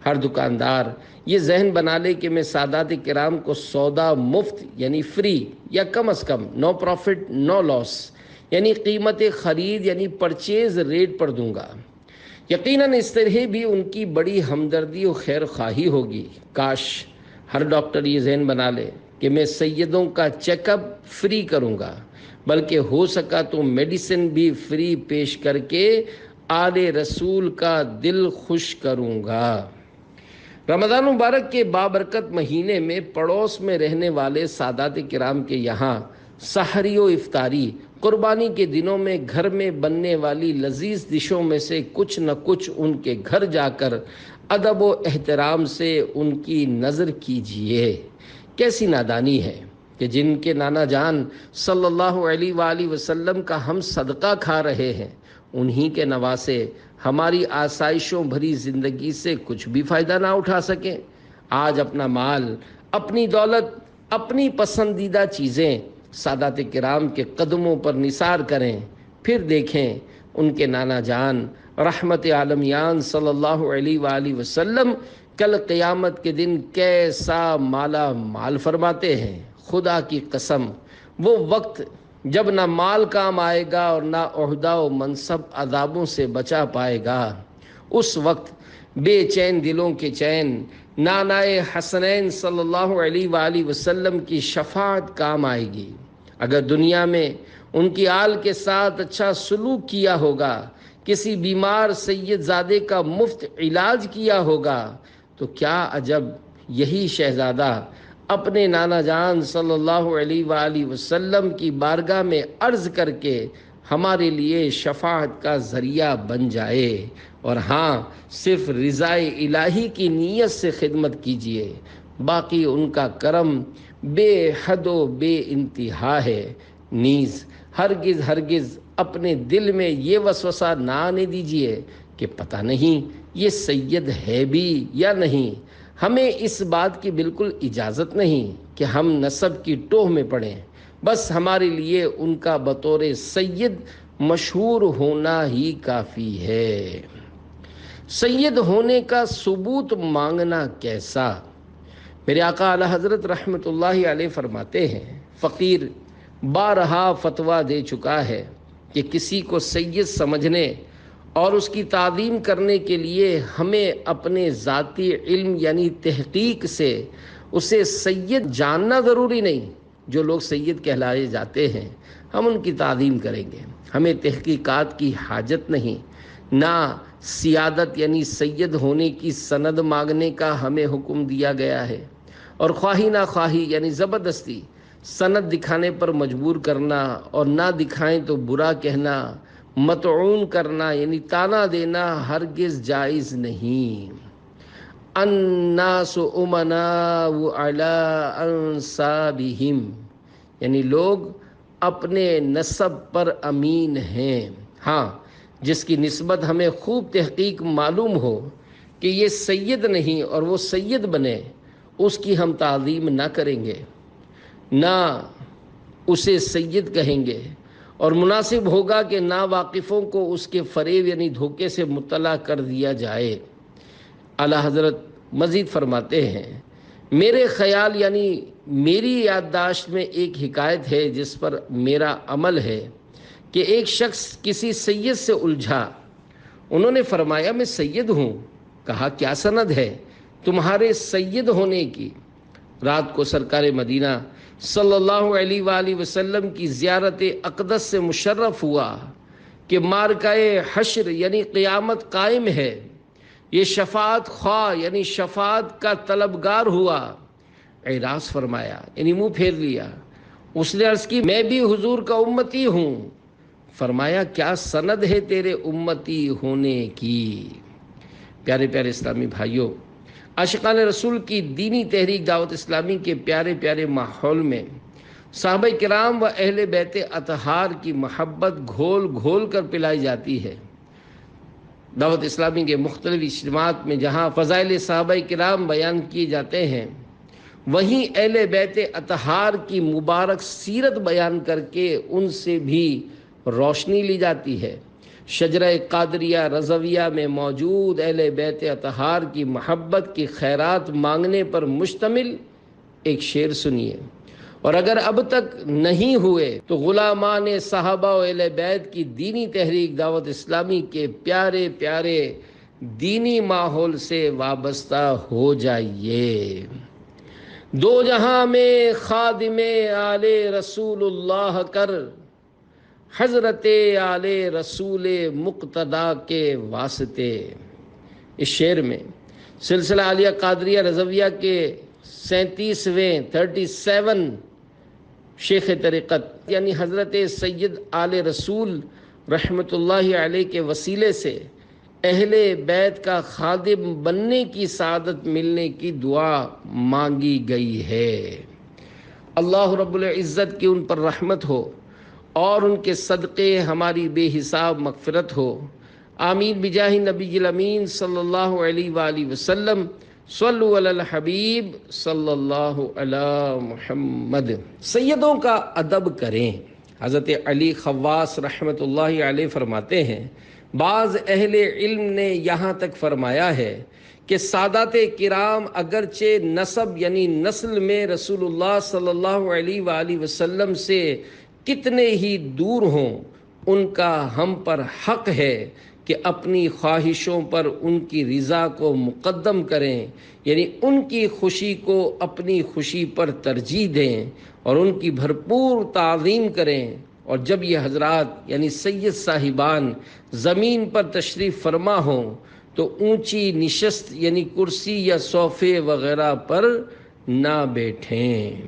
Speaker 1: ہر دکاندار یہ ذہن بنا لے کہ میں سادات کرام کو سودا مفت یعنی فری یا کم از کم نو پروفٹ نو لاس یعنی قیمت خرید یعنی پرچیز ریٹ پر دوں گا۔ یقیناً اس طرح بھی ان کی بڑی ہمدردی و خیر خواہی ہوگی۔ کاش ہر ڈاکٹر یہ ذہن بنا لے کہ میں سیدوں کا چیک اپ فری کروں گا، بلکہ ہو سکا تو میڈیسن بھی فری پیش کر کے آل رسول کا دل خوش کروں گا۔ رمضان مبارک کے بابرکت مہینے میں پڑوس میں رہنے والے سادات کرام کے یہاں سحری و افطاری، قربانی کے دنوں میں گھر میں بننے والی لذیذ ڈشوں میں سے کچھ نہ کچھ ان کے گھر جا کر ادب و احترام سے ان کی نظر کیجیے۔ کیسی نادانی ہے کہ جن کے نانا جان صلی اللہ علیہ وآلہ وسلم کا ہم صدقہ کھا رہے ہیں، انہی کے نواسے ہماری آسائشوں بھری زندگی سے کچھ بھی فائدہ نہ اٹھا سکیں۔ آج اپنا مال، اپنی دولت، اپنی پسندیدہ چیزیں سادات کرام کے قدموں پر نثار کریں، پھر دیکھیں ان کے نانا جان رحمت عالمیان صلی اللہ علیہ وآلہ وسلم کل قیامت کے دن کیسا مالا مال فرماتے ہیں۔ خدا کی قسم وہ وقت جب نہ مال کام آئے گا اور نہ عہدہ و منصب عذابوں سے بچا پائے گا، اس وقت بے چین دلوں کے چین نانائے حسنین صلی اللہ علیہ وآلہ وسلم کی شفاعت کام آئے گی۔ اگر دنیا میں ان کی آل کے ساتھ اچھا سلوک کیا ہوگا، کسی بیمار سید زادے کا مفت علاج کیا ہوگا، تو کیا عجب یہی شہزادہ اپنے نانا جان صلی اللہ علیہ وآلہ وسلم کی بارگاہ میں عرض کر کے ہمارے لیے شفاعت کا ذریعہ بن جائے۔ اور ہاں، صرف رضائے الہی کی نیت سے خدمت کیجیے، باقی ان کا کرم بے حد و بے انتہا ہے۔ نیز ہرگز اپنے دل میں یہ وسوسہ نہ آنے دیجیے کہ پتہ نہیں یہ سید ہے بھی یا نہیں۔ ہمیں اس بات کی بالکل اجازت نہیں کہ ہم نسب کی ٹوہ میں پڑیں، بس ہمارے لیے ان کا بطور سید مشہور ہونا ہی کافی ہے۔ سید ہونے کا ثبوت مانگنا کیسا؟ میرے آقا اعلی حضرت رحمت اللہ علیہ فرماتے ہیں، فقیر بارہا فتویٰ دے چکا ہے کہ کسی کو سید سمجھنے اور اس کی تعظیم کرنے کے لیے ہمیں اپنے ذاتی علم یعنی تحقیق سے اسے سید جاننا ضروری نہیں۔ جو لوگ سید کہلائے جاتے ہیں ہم ان کی تعظیم کریں گے، ہمیں تحقیقات کی حاجت نہیں، نہ سیادت یعنی سید ہونے کی سند مانگنے کا ہمیں حکم دیا گیا ہے، اور خواہی نہ خواہی یعنی زبردستی سند دکھانے پر مجبور کرنا اور نہ دکھائیں تو برا کہنا، مطعون کرنا یعنی تانا دینا ہرگز جائز نہیں۔ الناس امناء علی انسابہم یعنی لوگ اپنے نسب پر امین ہیں۔ ہاں، جس کی نسبت ہمیں خوب تحقیق معلوم ہو کہ یہ سید نہیں اور وہ سید بنے، اس کی ہم تعظیم نہ کریں گے، نہ اسے سید کہیں گے، اور مناسب ہوگا کہ ناواقفوں کو اس کے فریب یعنی دھوکے سے مطلع کر دیا جائے۔ اعلیٰ حضرت مزید فرماتے ہیں، میرے خیال یعنی میری یادداشت میں ایک حکایت ہے جس پر میرا عمل ہے کہ ایک شخص کسی سید سے الجھا، انہوں نے فرمایا میں سید ہوں۔ کہا کیا سند ہے تمہارے سید ہونے کی؟ رات کو سرکار مدینہ صلی اللہ علیہ وآلہ وسلم کی زیارت اقدس سے مشرف ہوا کہ مارکہ حشر یعنی قیامت قائم ہے، یہ شفاعت خواہ یعنی شفاعت کا طلبگار ہوا۔ اعراض فرمایا یعنی منہ پھیر لیا۔ اس نے عرض کی میں بھی حضور کا امتی ہوں۔ فرمایا کیا سند ہے تیرے امتی ہونے کی۔ پیارے پیارے اسلامی بھائیوں، عاشقان رسول کی دینی تحریک دعوت اسلامی کے پیارے پیارے ماحول میں صحابہ کرام و اہل بیت اطہار کی محبت گھول گھول کر پلائی جاتی ہے۔ دعوت اسلامی کے مختلف اجتماعات میں جہاں فضائل صحابہ کرام بیان کیے جاتے ہیں، وہیں اہل بیت اطہار کی مبارک سیرت بیان کر کے ان سے بھی روشنی لی جاتی ہے۔ شجرہ قادریہ رضویہ میں موجود اہل بیت اطہار کی محبت کی خیرات مانگنے پر مشتمل ایک شعر سنیے، اور اگر اب تک نہیں ہوئے تو غلامان صحابہ و اہل بیت کی دینی تحریک دعوت اسلامی کے پیارے پیارے دینی ماحول سے وابستہ ہو جائیے۔ دو جہاں میں خادم آل رسول اللہ کر، حضرت آل رسول مقتدیٰ کے واسطے۔ اس شعر میں سلسلہ عالیہ قادریہ رضویہ کے 37 شیخ طریقت یعنی حضرت سید آل رسول رحمۃ اللہ علیہ کے وسیلے سے اہل بیت کا خادم بننے کی سعادت ملنے کی دعا مانگی گئی ہے۔ اللہ رب العزت کی ان پر رحمت ہو اور ان کے صدقے ہماری بے حساب مغفرت ہو، آمین بجاہ نبی الامین صلی اللہ علیہ وآلہ وسلم۔ صلو علی الحبیب صلی اللہ علی محمد۔ سیدوں کا ادب کریں۔ حضرت علی خواص رحمۃ اللہ علیہ فرماتے ہیں، بعض اہل علم نے یہاں تک فرمایا ہے کہ سادات کرام اگرچہ نسب یعنی نسل میں رسول اللہ صلی اللہ علیہ وآلہ وسلم سے کتنے ہی دور ہوں، ان کا ہم پر حق ہے کہ اپنی خواہشوں پر ان کی رضا کو مقدم کریں، یعنی ان کی خوشی کو اپنی خوشی پر ترجیح دیں اور ان کی بھرپور تعظیم کریں۔ اور جب یہ حضرات یعنی سید صاحبان زمین پر تشریف فرما ہوں تو اونچی نشست یعنی کرسی یا صوفے وغیرہ پر نہ بیٹھیں۔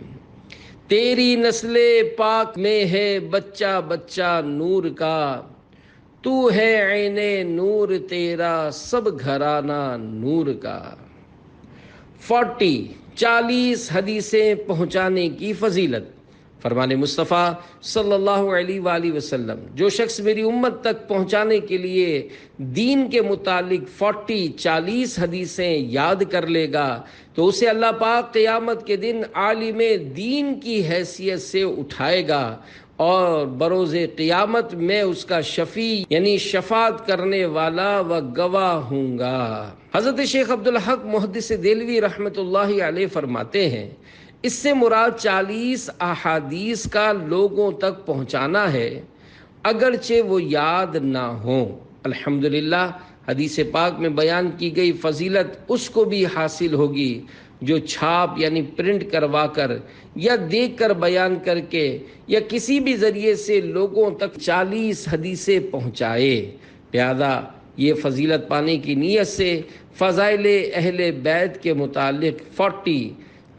Speaker 1: تیری نسل پاک میں ہے بچہ بچہ نور کا، تو ہے عین نور تیرا سب گھرانہ نور کا۔ 40 حدیثیں پہنچانے کی فضیلت۔ فرمان مصطفیٰ صلی اللہ علیہ وآلہ وسلم، جو شخص میری امت تک پہنچانے کے لیے دین کے متعلق 40 حدیثیں یاد کر لے گا تو اسے اللہ پاک قیامت کے دن عالم دین کی حیثیت سے اٹھائے گا اور بروز قیامت میں اس کا شفیع یعنی شفاعت کرنے والا و گواہ ہوں گا۔ حضرت شیخ عبدالحق محدث دہلوی رحمۃ اللہ علیہ فرماتے ہیں، اس سے مراد 40 احادیث کا لوگوں تک پہنچانا ہے اگرچہ وہ یاد نہ ہوں۔ الحمدللہ حدیث پاک میں بیان کی گئی فضیلت اس کو بھی حاصل ہوگی جو چھاپ یعنی پرنٹ کروا کر یا دیکھ کر بیان کر کے یا کسی بھی ذریعے سے لوگوں تک 40 حدیثیں پہنچائے۔ لہذا یہ فضیلت پانے کی نیت سے فضائل اہل بیت کے متعلق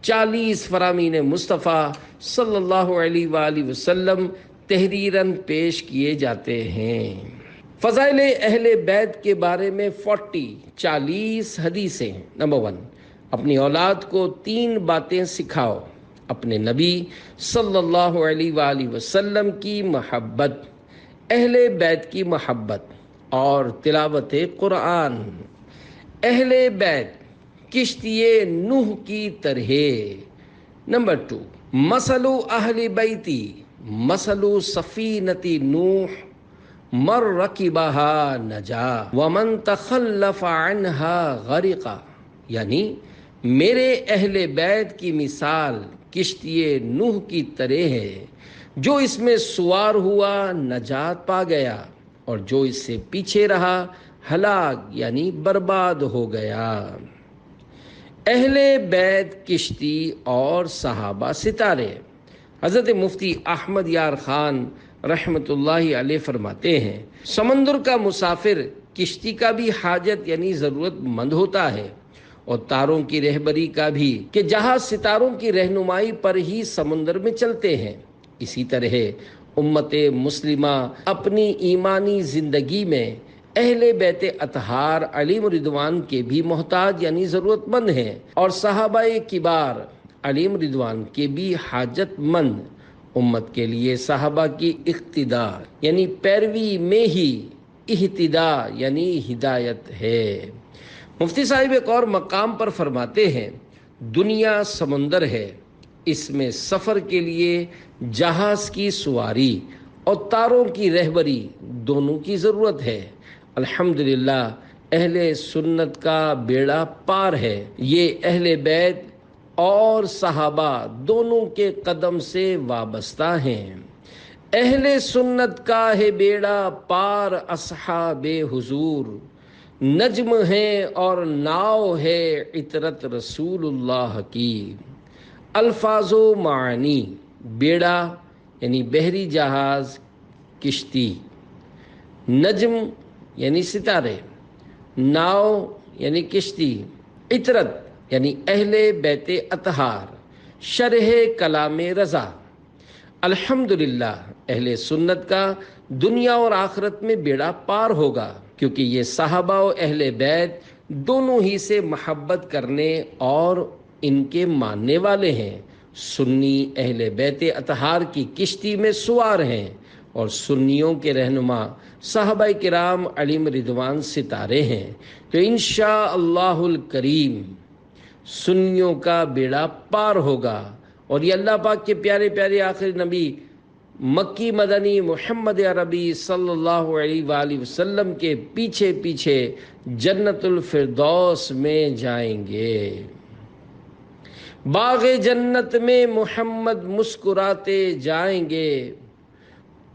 Speaker 1: 40 فرامین مصطفیٰ صلی اللہ علیہ وآلہ وسلم تحریراً پیش کیے جاتے ہیں۔ فضائل اہل بیت کے بارے میں 40 حدیثیں۔ نمبر 1، اپنی اولاد کو 3 باتیں سکھاؤ: اپنے نبی صلی اللہ علیہ وآلہ وسلم کی محبت، اہل بیت کی محبت اور تلاوت قرآن۔ اہل بیت کشتی نوح کی طرح۔ نمبر 2، مثل اہل بیتی مثل سفینۃ نوح من رکبہا نجا ومن تخلف عنہا غرقا، یعنی میرے اہل بیت کی مثال کشتی نوح کی طرح ہے، جو اس میں سوار ہوا نجات پا گیا اور جو اس سے پیچھے رہا ہلاک یعنی برباد ہو گیا۔ اہل بیت کشتی اور صحابہ ستارے۔ حضرت مفتی احمد یار خان رحمۃ اللہ علیہ فرماتے ہیں، سمندر کا مسافر کشتی کا بھی حاجت یعنی ضرورت مند ہوتا ہے اور تاروں کی رہبری کا بھی، کہ جہاز ستاروں کی رہنمائی پر ہی سمندر میں چلتے ہیں۔ اسی طرح امت مسلمہ اپنی ایمانی زندگی میں اہل بیت اطہار علیہم رضوان کے بھی محتاج یعنی ضرورت مند ہیں، اور صحابہ کبار علیہم رضوان کے بھی حاجت مند۔ امت کے لیے صحابہ کی اقتداء یعنی پیروی میں ہی اہتداء یعنی ہدایت ہے۔ مفتی صاحب ایک اور مقام پر فرماتے ہیں، دنیا سمندر ہے، اس میں سفر کے لیے جہاز کی سواری اور تاروں کی رہبری دونوں کی ضرورت ہے۔ الحمدللہ اہل سنت کا بیڑا پار ہے، یہ اہل بیت اور صحابہ دونوں کے قدم سے وابستہ ہیں۔ اہل سنت کا ہے بیڑا پار اصحاب حضور، نجم ہے اور ناؤ ہے عطرت رسول اللہ کی۔ الفاظ و معانی، بیڑا یعنی بحری جہاز کشتی، نجم یعنی ستارے، ناؤ یعنی کشتی، عطرت یعنی اہل بیت اطہار، شرح کلام رضا۔ الحمدللہ اہل سنت کا دنیا اور آخرت میں بیڑا پار ہوگا، کیونکہ یہ صحابہ و اہل بیت دونوں ہی سے محبت کرنے اور ان کے ماننے والے ہیں۔ سنی اہل بیت اطہار کی کشتی میں سوار ہیں، اور سنیوں کے رہنما صحابہ کرام علیہم رضوان ستارے ہیں۔ تو انشاءاللہ الکریم سنیوں کا بیڑا پار ہوگا، اور یہ اللہ پاک کے پیارے پیارے آخری نبی مکی مدنی محمد عربی صلی اللہ علیہ وآلہ وسلم کے پیچھے پیچھے جنت الفردوس میں جائیں گے۔ باغ جنت میں محمد مسکراتے جائیں گے،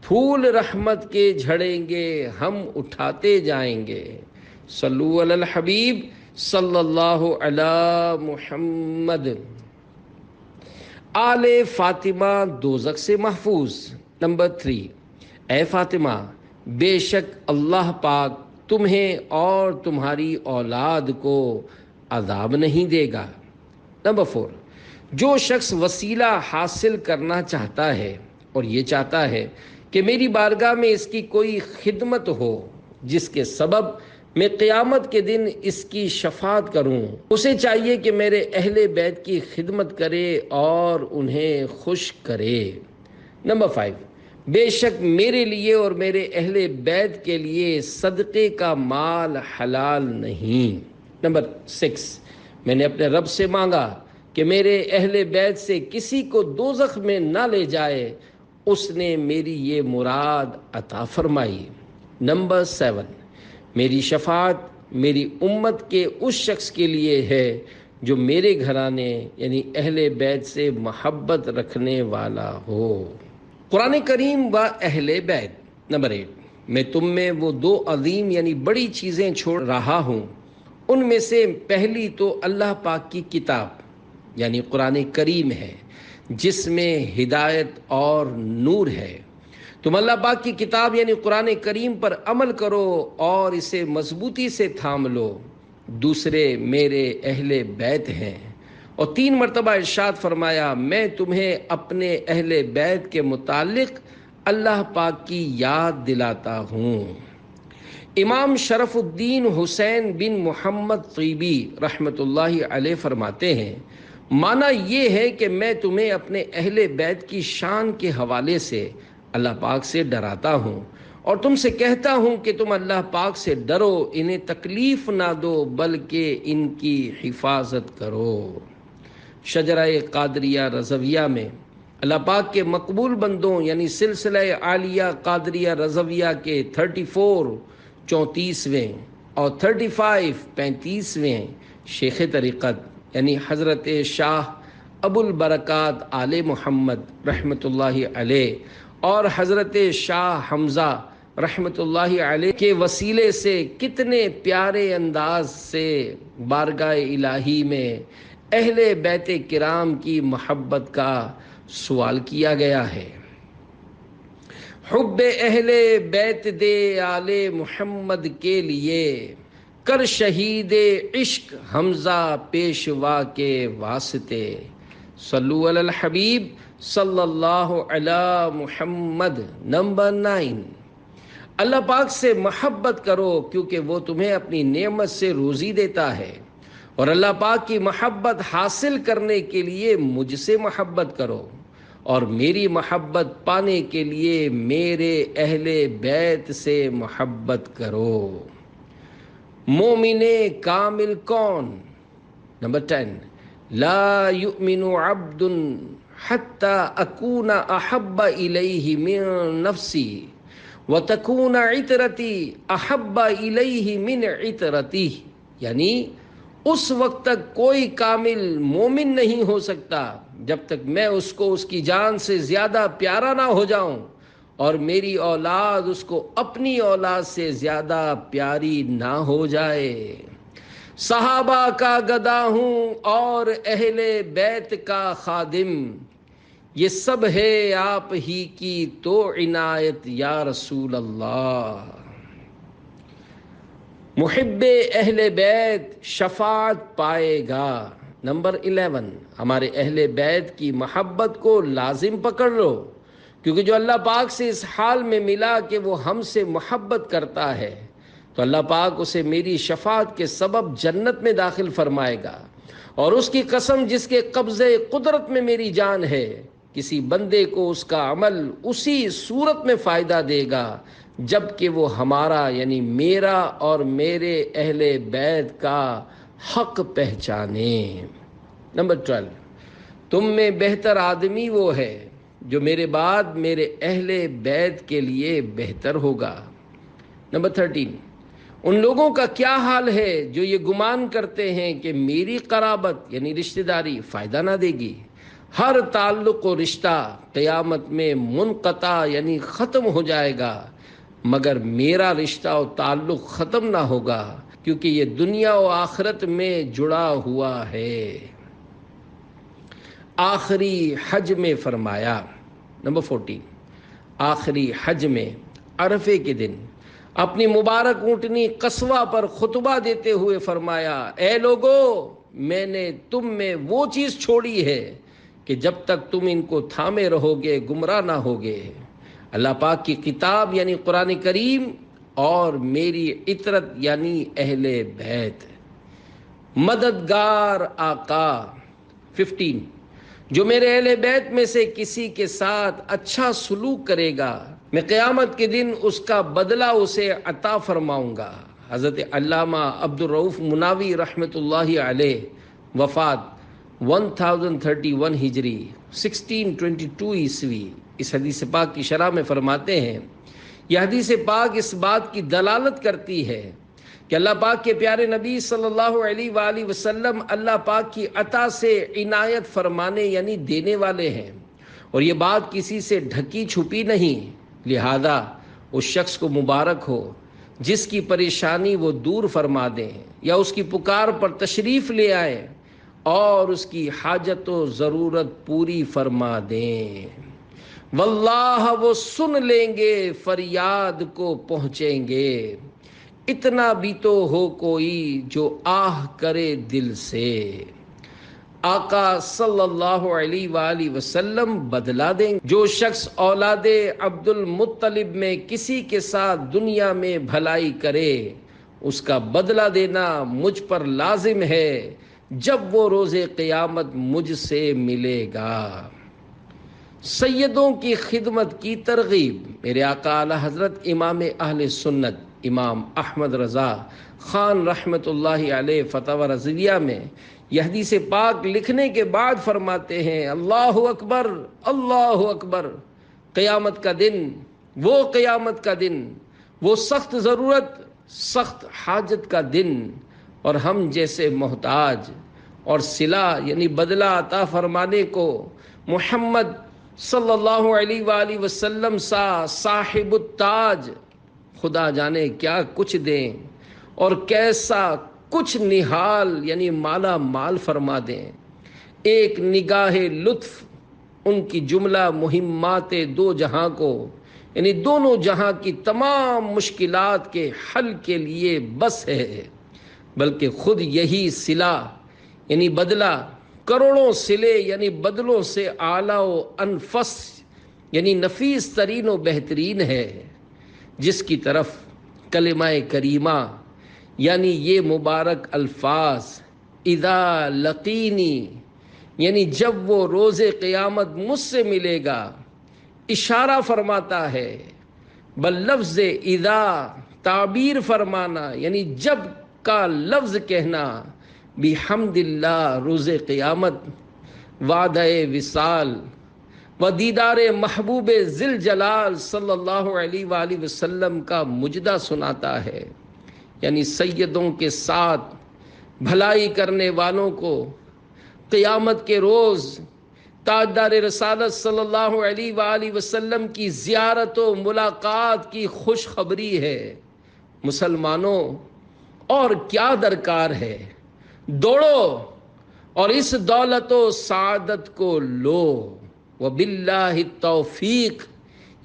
Speaker 1: پھول رحمت کے جھڑیں گے ہم اٹھاتے جائیں گے۔ صلو علی الحبیب صلی اللہ علی محمد۔ آل فاطمہ دوزخ سے محفوظ۔ نمبر 3، اے فاطمہ بے شک اللہ پاک تمہیں اور تمہاری اولاد کو عذاب نہیں دے گا۔ نمبر 4، جو شخص وسیلہ حاصل کرنا چاہتا ہے اور یہ چاہتا ہے کہ میری بارگاہ میں اس کی کوئی خدمت ہو جس کے سبب میں قیامت کے دن اس کی شفاعت کروں، اسے چاہیے کہ میرے اہل بیت کی خدمت کرے اور انہیں خوش کرے۔ نمبر 5، بے شک میرے لیے اور میرے اہل بیت کے لیے صدقے کا مال حلال نہیں۔ نمبر 6، میں نے اپنے رب سے مانگا کہ میرے اہل بیت سے کسی کو دوزخ میں نہ لے جائے، اس نے میری یہ مراد عطا فرمائی۔ نمبر 7، میری شفاعت میری امت کے اس شخص کے لیے ہے جو میرے گھرانے یعنی اہل بیت سے محبت رکھنے والا ہو۔ قرآن کریم و اہل بیت۔ نمبر 8، میں تم میں وہ 2 عظیم یعنی بڑی چیزیں چھوڑ رہا ہوں، ان میں سے پہلی تو اللہ پاک کی کتاب یعنی قرآن کریم ہے، جس میں ہدایت اور نور ہے۔ تم اللہ پاک کی کتاب یعنی قرآن کریم پر عمل کرو اور اسے مضبوطی سے تھام لو۔ دوسرے میرے اہل بیت ہیں، اور 3 مرتبہ ارشاد فرمایا میں تمہیں اپنے اہل بیت کے متعلق اللہ پاک کی یاد دلاتا ہوں۔ امام شرف الدین حسین بن محمد طیبی رحمۃ اللہ علیہ فرماتے ہیں، معنی یہ ہے کہ میں تمہیں اپنے اہل بیت کی شان کے حوالے سے اللہ پاک سے ڈراتا ہوں، اور تم سے کہتا ہوں کہ تم اللہ پاک سے ڈرو، انہیں تکلیف نہ دو بلکہ ان کی حفاظت کرو۔ شجرہ قادریہ رضویہ میں اللہ پاک کے مقبول بندوں یعنی سلسلہ عالیہ قادریہ رضویہ کے 34 34ویں اور 35 35ویں شیخ طریقت یعنی حضرت شاہ ابو البرکات آل محمد رحمۃ اللہ علیہ اور حضرت شاہ حمزہ رحمۃ اللہ علیہ کے وسیلے سے کتنے پیارے انداز سے بارگاہ الہی میں اہل بیت کرام کی محبت کا سوال کیا گیا ہے۔ حب اہل بیت دے آل محمد کے لیے، کر شہید عشق حمزہ پیشوا کے واسطے۔ صلو علی الحبیب صلی اللہ علی محمد۔ نمبر 9، اللہ پاک سے محبت کرو کیونکہ وہ تمہیں اپنی نعمت سے روزی دیتا ہے، اور اللہ پاک کی محبت حاصل کرنے کے لیے مجھ سے محبت کرو، اور میری محبت پانے کے لیے میرے اہل بیت سے محبت کرو۔ مومن کامل کون؟ نمبر 10، لا یؤمن عبد حتی اکون احب الیہ من نفسی وتکون عطرتی احب الیہ من عطرتی، یعنی اس وقت تک کوئی کامل مومن نہیں ہو سکتا جب تک میں اس کو اس کی جان سے زیادہ پیارا نہ ہو جاؤں، اور میری اولاد اس کو اپنی اولاد سے زیادہ پیاری نہ ہو جائے۔ صحابہ کا گدا ہوں اور اہل بیت کا خادم، یہ سب ہے آپ ہی کی تو عنایت یا رسول اللہ۔ محب اہل بیت شفاعت پائے گا۔ نمبر 11، ہمارے اہل بیت کی محبت کو لازم پکڑ لو، کیونکہ جو اللہ پاک سے اس حال میں ملا کہ وہ ہم سے محبت کرتا ہے تو اللہ پاک اسے میری شفاعت کے سبب جنت میں داخل فرمائے گا، اور اس کی قسم جس کے قبضے قدرت میں میری جان ہے، کسی بندے کو اس کا عمل اسی صورت میں فائدہ دے گا جب کہ وہ ہمارا یعنی میرا اور میرے اہل بیت کا حق پہچانے۔ نمبر 12، تم میں بہتر آدمی وہ ہے جو میرے بعد میرے اہل بیت کے لیے بہتر ہوگا۔ نمبر 13، ان لوگوں کا کیا حال ہے جو یہ گمان کرتے ہیں کہ میری قرابت یعنی رشتہ داری فائدہ نہ دے گی۔ ہر تعلق و رشتہ قیامت میں منقطع یعنی ختم ہو جائے گا، مگر میرا رشتہ و تعلق ختم نہ ہوگا، کیونکہ یہ دنیا و آخرت میں جڑا ہوا ہے۔ آخری حج میں فرمایا۔ نمبر 14، آخری حج میں عرفے کے دن اپنی مبارک اونٹنی قصوہ پر خطبہ دیتے ہوئے فرمایا، اے لوگو، میں نے تم میں وہ چیز چھوڑی ہے کہ جب تک تم ان کو تھامے رہو گے گمراہ نہ ہوگے۔ اللہ پاک کی کتاب یعنی قرآن کریم اور میری عطرت یعنی اہل بیت۔ مددگار آقا۔ 15، جو میرے اہل بیت میں سے کسی کے ساتھ اچھا سلوک کرے گا میں قیامت کے دن اس کا بدلہ اسے عطا فرماؤں گا۔ حضرت علامہ عبدالرؤف مناوی رحمۃ اللہ علیہ، وفات 1031 ہجری 1622 عیسوی، اس حدیث پاک کی شرح میں فرماتے ہیں، یہ حدیث پاک اس بات کی دلالت کرتی ہے کہ اللہ پاک کے پیارے نبی صلی اللہ علیہ وآلہ وسلم اللہ پاک کی عطا سے عنایت فرمانے یعنی دینے والے ہیں، اور یہ بات کسی سے ڈھکی چھپی نہیں، لہذا اس شخص کو مبارک ہو جس کی پریشانی وہ دور فرما دیں یا اس کی پکار پر تشریف لے آئیں اور اس کی حاجت و ضرورت پوری فرما دیں۔ واللہ وہ سن لیں گے، فریاد کو پہنچیں گے، اتنا بھی تو ہو کوئی جو آہ کرے دل سے۔ آقا صلی اللہ علیہ وآلہ وسلم بدلا دیں گے۔ جو شخص اولاد عبد المطلب میں کسی کے ساتھ دنیا میں بھلائی کرے اس کا بدلہ دینا مجھ پر لازم ہے جب وہ روز قیامت مجھ سے ملے گا۔ سیدوں کی خدمت کی ترغیب۔ میرے آقا اعلی حضرت امام اہل سنت امام احمد رضا خان رحمۃ اللہ علیہ فتاوی رضویہ میں یہ حدیث پاک لکھنے کے بعد فرماتے ہیں، اللہ اکبر اللہ اکبر، قیامت کا دن، وہ قیامت کا دن، وہ سخت ضرورت سخت حاجت کا دن، اور ہم جیسے محتاج اور صلہ یعنی بدلہ عطا فرمانے کو محمد صلی اللہ علیہ وآلہ وسلم سا صاحب التاج خدا جانے کیا کچھ دیں اور کیسا کچھ نہال یعنی مالا مال فرما دیں۔ ایک نگاہ لطف ان کی جملہ مہمات دو جہاں کو یعنی دونوں جہاں کی تمام مشکلات کے حل کے لیے بس ہے، بلکہ خود یہی صلہ یعنی بدلہ کروڑوں صلے یعنی بدلوں سے اعلیٰ و انفس یعنی نفیس ترین و بہترین ہے، جس کی طرف کلمہ کریمہ یعنی یہ مبارک الفاظ اذا لقینی یعنی جب وہ روز قیامت مجھ سے ملے گا اشارہ فرماتا ہے، بل لفظ اذا تعبیر فرمانا یعنی جب کا لفظ کہنا، بحمد اللہ روز قیامت وعدہ وصال و دیدار محبوب ذل جلال صلی اللہ علیہ وآلہ وسلم کا مجدہ سناتا ہے، یعنی سیدوں کے ساتھ بھلائی کرنے والوں کو قیامت کے روز تاجدار رسالت صلی اللہ علیہ وآلہ وسلم کی زیارت و ملاقات کی خوشخبری ہے۔ مسلمانوں اور کیا درکار ہے، دوڑو اور اس دولت و سعادت کو لو، وباللہ التوفیق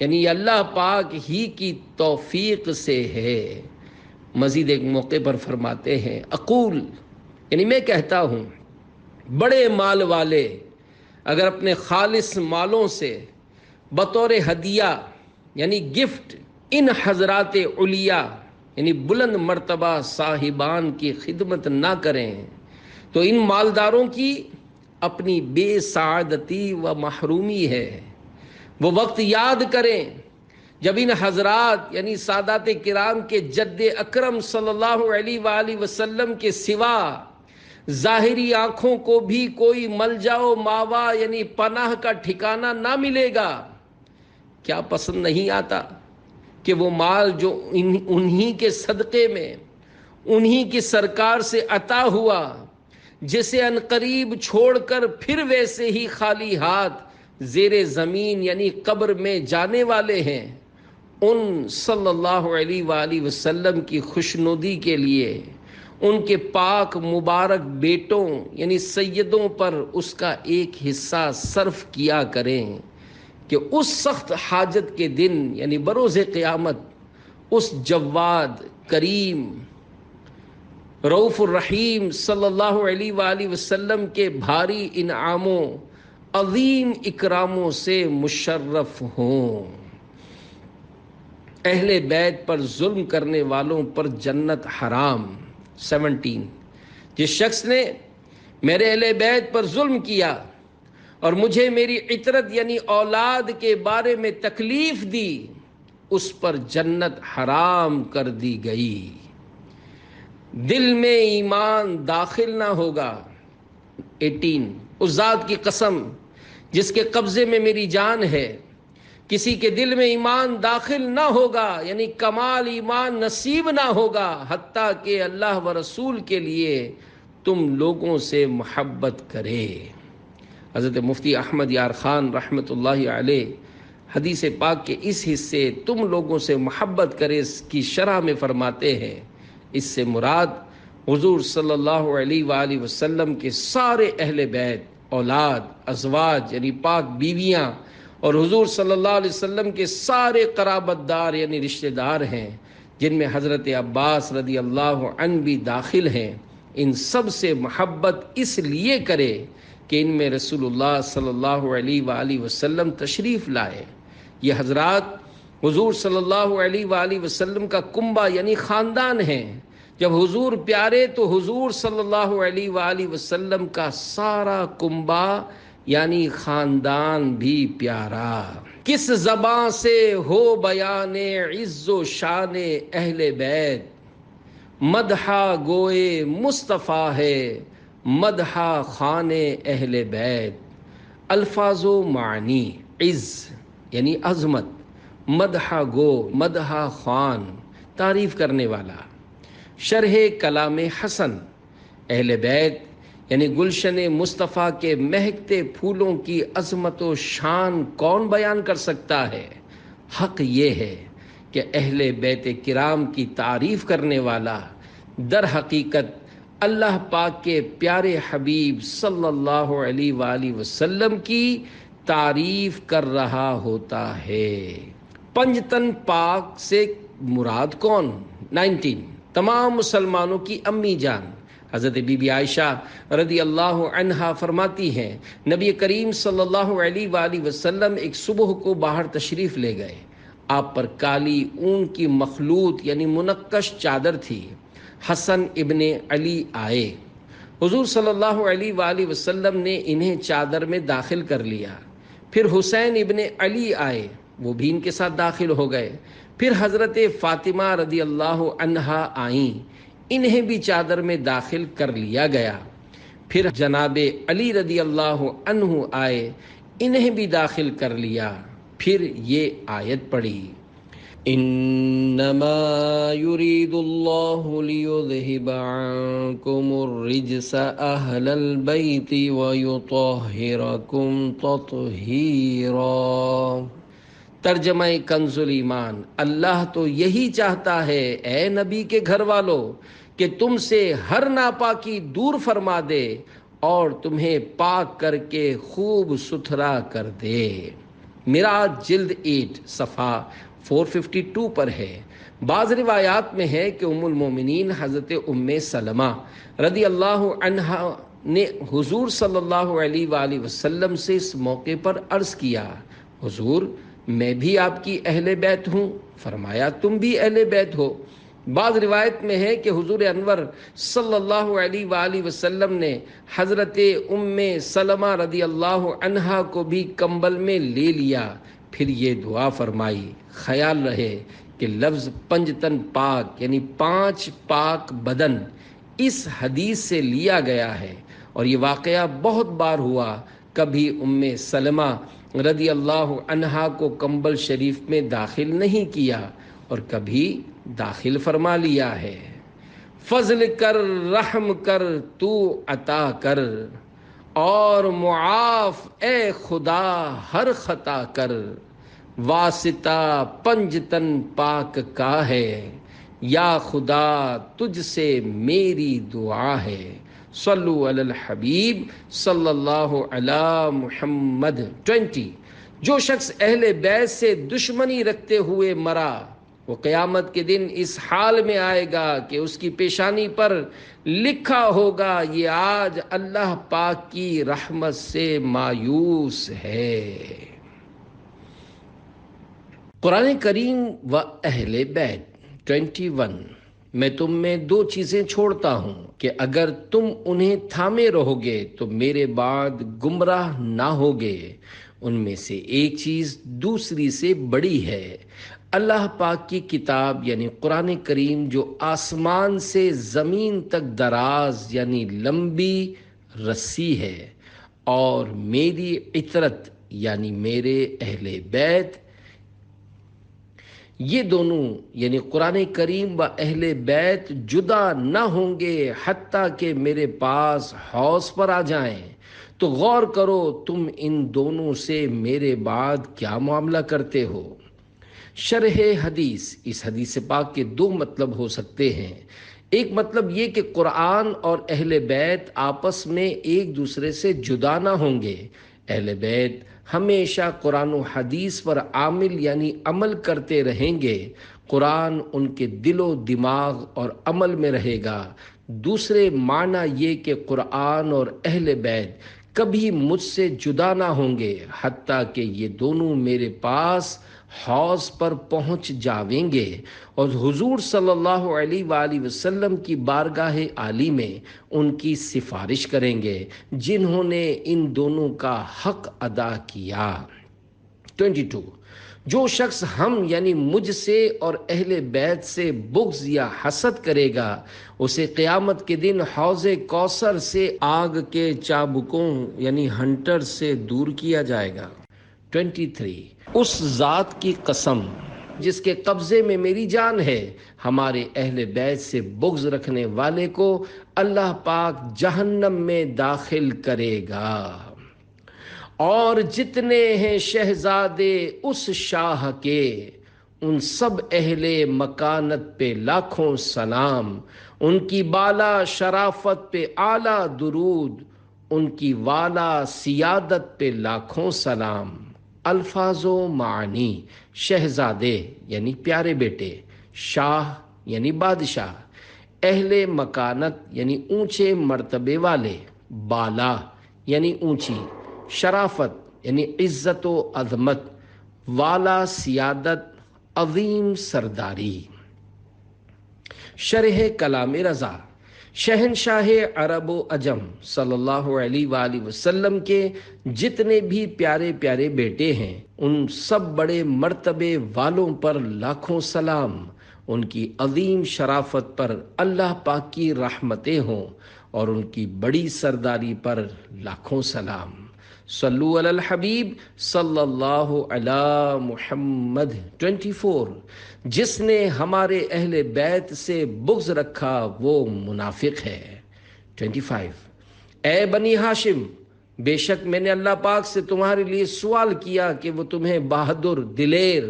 Speaker 1: یعنی اللہ پاک ہی کی توفیق سے ہے۔ مزید ایک موقع پر فرماتے ہیں، اقول یعنی میں کہتا ہوں، بڑے مال والے اگر اپنے خالص مالوں سے بطور ہدیہ یعنی گفٹ ان حضرات علیاء یعنی بلند مرتبہ صاحبان کی خدمت نہ کریں تو ان مالداروں کی اپنی بے سعادتی و محرومی ہے۔ وہ وقت یاد کریں جب ان حضرات یعنی سادات کرام کے جد اکرم صلی اللہ علیہ وآلہ وسلم کے سوا ظاہری آنکھوں کو بھی کوئی ملجا و ماوا یعنی پناہ کا ٹھکانہ نہ ملے گا۔ کیا پسند نہیں آتا کہ وہ مال جو انہی کے صدقے میں انہی کی سرکار سے عطا ہوا، جسے عنقریب چھوڑ کر پھر ویسے ہی خالی ہاتھ زیر زمین یعنی قبر میں جانے والے ہیں، ان صلی اللہ علیہ وآلہ وسلم کی خوشنودی کے لیے ان کے پاک مبارک بیٹوں یعنی سیدوں پر اس کا ایک حصہ صرف کیا کریں کہ اس سخت حاجت کے دن یعنی بروز قیامت اس جواد کریم رؤوف الرحیم صلی اللہ علیہ وآلہ وسلم کے بھاری انعاموں عظیم اکراموں سے مشرف ہوں۔ اہل بیت پر ظلم کرنے والوں پر جنت حرام۔ 17 جس شخص نے میرے اہل بیت پر ظلم کیا اور مجھے میری عطرت یعنی اولاد کے بارے میں تکلیف دی، اس پر جنت حرام کر دی گئی۔ دل میں ایمان داخل نہ ہوگا۔ 18 اس ذات کی قسم جس کے قبضے میں میری جان ہے، کسی کے دل میں ایمان داخل نہ ہوگا یعنی کمال ایمان نصیب نہ ہوگا حتیٰ کہ اللہ و رسول کے لیے تم لوگوں سے محبت کرے۔ حضرت مفتی احمد یار خان رحمۃ اللہ علیہ حدیث پاک کے اس حصے تم لوگوں سے محبت کرے اس کی شرح میں فرماتے ہیں، اس سے مراد حضور صلی اللہ علیہ وآلہ وسلم کے سارے اہل بیت، اولاد، ازواج یعنی پاک بیویاں اور حضور صلی اللہ علیہ وسلم کے سارے قرابت دار یعنی رشتہ دار ہیں، جن میں حضرت عباس رضی اللہ عنہ بھی داخل ہیں۔ ان سب سے محبت اس لیے کرے کہ ان میں رسول اللہ صلی اللہ علیہ وآلہ وسلم تشریف لائے۔ یہ حضرات حضور صلی اللہ علیہ وآلہ وسلم کا کنبہ یعنی خاندان ہیں۔ جب حضور پیارے تو حضور صلی اللہ علیہ وآلہ وسلم کا سارا کنبہ یعنی خاندان بھی پیارا۔ کس زبان سے ہو بیان عز و شان اہل بیت، مدحہ گوئے مصطفیٰ ہے مدحہ خان اہل بیت۔ الفاظ و معنی، عز یعنی عظمت، مدحہ گو مدحہ خوان تعریف کرنے والا۔ شرح کلام حسن، اہل بیت یعنی گلشن مصطفیٰ کے مہکتے پھولوں کی عظمت و شان کون بیان کر سکتا ہے؟ حق یہ ہے کہ اہل بیت کرام کی تعریف کرنے والا در حقیقت اللہ پاک کے پیارے حبیب صلی اللہ علیہ وآلہ وسلم کی تعریف کر رہا ہوتا ہے۔ پنجتن پاک سے مراد کون؟ 19 تمام مسلمانوں کی امی جان حضرت بی بی عائشہ رضی اللہ عنہا فرماتی ہیں نبی کریم صلی اللہ علیہ وآلہ وسلم ایک صبح کو باہر تشریف لے گئے. آپ پر کالی اون کی مخلوط یعنی منقش چادر تھی. حسن ابن علی آئے. حضور صلی اللہ علیہ وآلہ وسلم نے انہیں چادر میں داخل کر لیا. پھر حسین ابن علی آئے، وہ بھی ان کے ساتھ داخل ہو گئے. پھر حضرت فاطمہ رضی اللہ عنہا آئیں، انہیں بھی چادر میں داخل کر لیا گیا. پھر جناب علی رضی اللہ عنہ آئے، انہیں بھی داخل کر لیا. پھر یہ آیت پڑھی انما يريد الله ليذهب عنكم الرجس اهل البيت ويطهركم تطهيرا. ترجمہ کنز ایمان، اللہ تو یہی چاہتا ہے اے نبی کے گھر والو کہ تم سے ہر ناپاکی دور فرما دے اور تمہیں پاک کر کے خوب ستھرا کر دے. معراج جلد 8 صفحہ 452 پر ہے. بعض روایات میں ہے کہ ام المومنین حضرت ام سلمہ رضی اللہ عنہا نے حضور صلی اللہ علیہ وآلہ وسلم سے اس موقع پر عرض کیا حضور میں بھی آپ کی اہل بیت ہوں. فرمایا تم بھی اہل بیت ہو. بعض روایت میں ہے کہ حضور انور صلی اللہ علیہ وآلہ وسلم نے حضرت ام سلمہ رضی اللہ عنہا کو بھی کمبل میں لے لیا. پھر یہ دعا فرمائی. خیال رہے کہ لفظ پنجتن پاک یعنی 5 پاک بدن اس حدیث سے لیا گیا ہے اور یہ واقعہ بہت بار ہوا. کبھی ام سلمہ رضی اللہ عنہا کو کمبل شریف میں داخل نہیں کیا اور کبھی داخل فرما لیا ہے. فضل کر رحم کر تو عطا کر اور معاف اے خدا ہر خطا کر. واسطہ پنجتن پاک کا ہے یا خدا تجھ سے میری دعا ہے. صلو علی الحبیب صلی اللہ علی محمد. 20 جو شخص اہل بیت سے دشمنی رکھتے ہوئے مرا وہ قیامت کے دن اس حال میں آئے گا کہ اس کی پیشانی پر لکھا ہوگا یہ آج اللہ پاک کی رحمت سے مایوس ہے. قرآن کریم و اہل بیت 21 میں تم میں 2 چیزیں چھوڑتا ہوں کہ اگر تم انہیں تھامے رہو گے تو میرے بعد گمراہ نہ ہوگے. ان میں سے ایک چیز دوسری سے بڑی ہے. اللہ پاک کی کتاب یعنی قرآن کریم جو آسمان سے زمین تک دراز یعنی لمبی رسی ہے اور میری عطرت یعنی میرے اہل بیت، یہ دونوں یعنی قرآن کریم و اہل بیت جدا نہ ہوں گے حتیٰ کہ میرے پاس حوض پر آ جائیں. تو غور کرو تم ان دونوں سے میرے بعد کیا معاملہ کرتے ہو. شرح حدیث، اس حدیث پاک کے 2 مطلب ہو سکتے ہیں. ایک مطلب یہ کہ قرآن اور اہل بیت آپس میں ایک دوسرے سے جدا نہ ہوں گے. اہل بیت ہمیشہ قرآن و حدیث پر عامل یعنی عمل کرتے رہیں گے. قرآن ان کے دل و دماغ اور عمل میں رہے گا. دوسرے معنی یہ کہ قرآن اور اہل بیت کبھی مجھ سے جدا نہ ہوں گے حتیٰ کہ یہ دونوں میرے پاس حوض پر پہنچ جاویں گے اور حضور صلی اللہ علیہ وآلہ وسلم کی بارگاہ عالی میں ان کی سفارش کریں گے جنہوں نے ان دونوں کا حق ادا کیا. 22 جو شخص ہم یعنی مجھ سے اور اہل بیت سے بغض یا حسد کرے گا اسے قیامت کے دن حوض کوثر سے آگ کے چابکوں یعنی ہنٹر سے دور کیا جائے گا. 23 اس ذات کی قسم جس کے قبضے میں میری جان ہے، ہمارے اہل بیت سے بغض رکھنے والے کو اللہ پاک جہنم میں داخل کرے گا. اور جتنے ہیں شہزادے اس شاہ کے ان سب اہل مکانت پہ لاکھوں سلام. ان کی بالا شرافت پہ اعلیٰ درود، ان کی والا سیادت پہ لاکھوں سلام. الفاظ و معنی: شہزادے یعنی پیارے بیٹے، شاہ یعنی بادشاہ. اہل مکانت یعنی اونچے مرتبے والے، بالا یعنی اونچی، شرافت یعنی عزت و عظمت، والا سیادت، عظیم سرداری۔ شرح کلام رضا، شہنشاہ عرب و عجم صلی اللہ علیہ وآلہ وسلم کے جتنے بھی پیارے پیارے بیٹے ہیں، ان سب بڑے مرتبے والوں پر لاکھوں سلام، ان کی عظیم شرافت پر اللہ پاک کی رحمتیں ہوں، اور ان کی بڑی سرداری پر لاکھوں سلام۔ صلو علی الحبیب صلی اللہ علی محمد۔ 24، جس نے ہمارے اہل بیت سے بغض رکھا وہ منافق ہے۔ 25، اے بنی ہاشم، بے شک میں نے اللہ پاک سے تمہارے لیے سوال کیا کہ وہ تمہیں بہادر، دلیر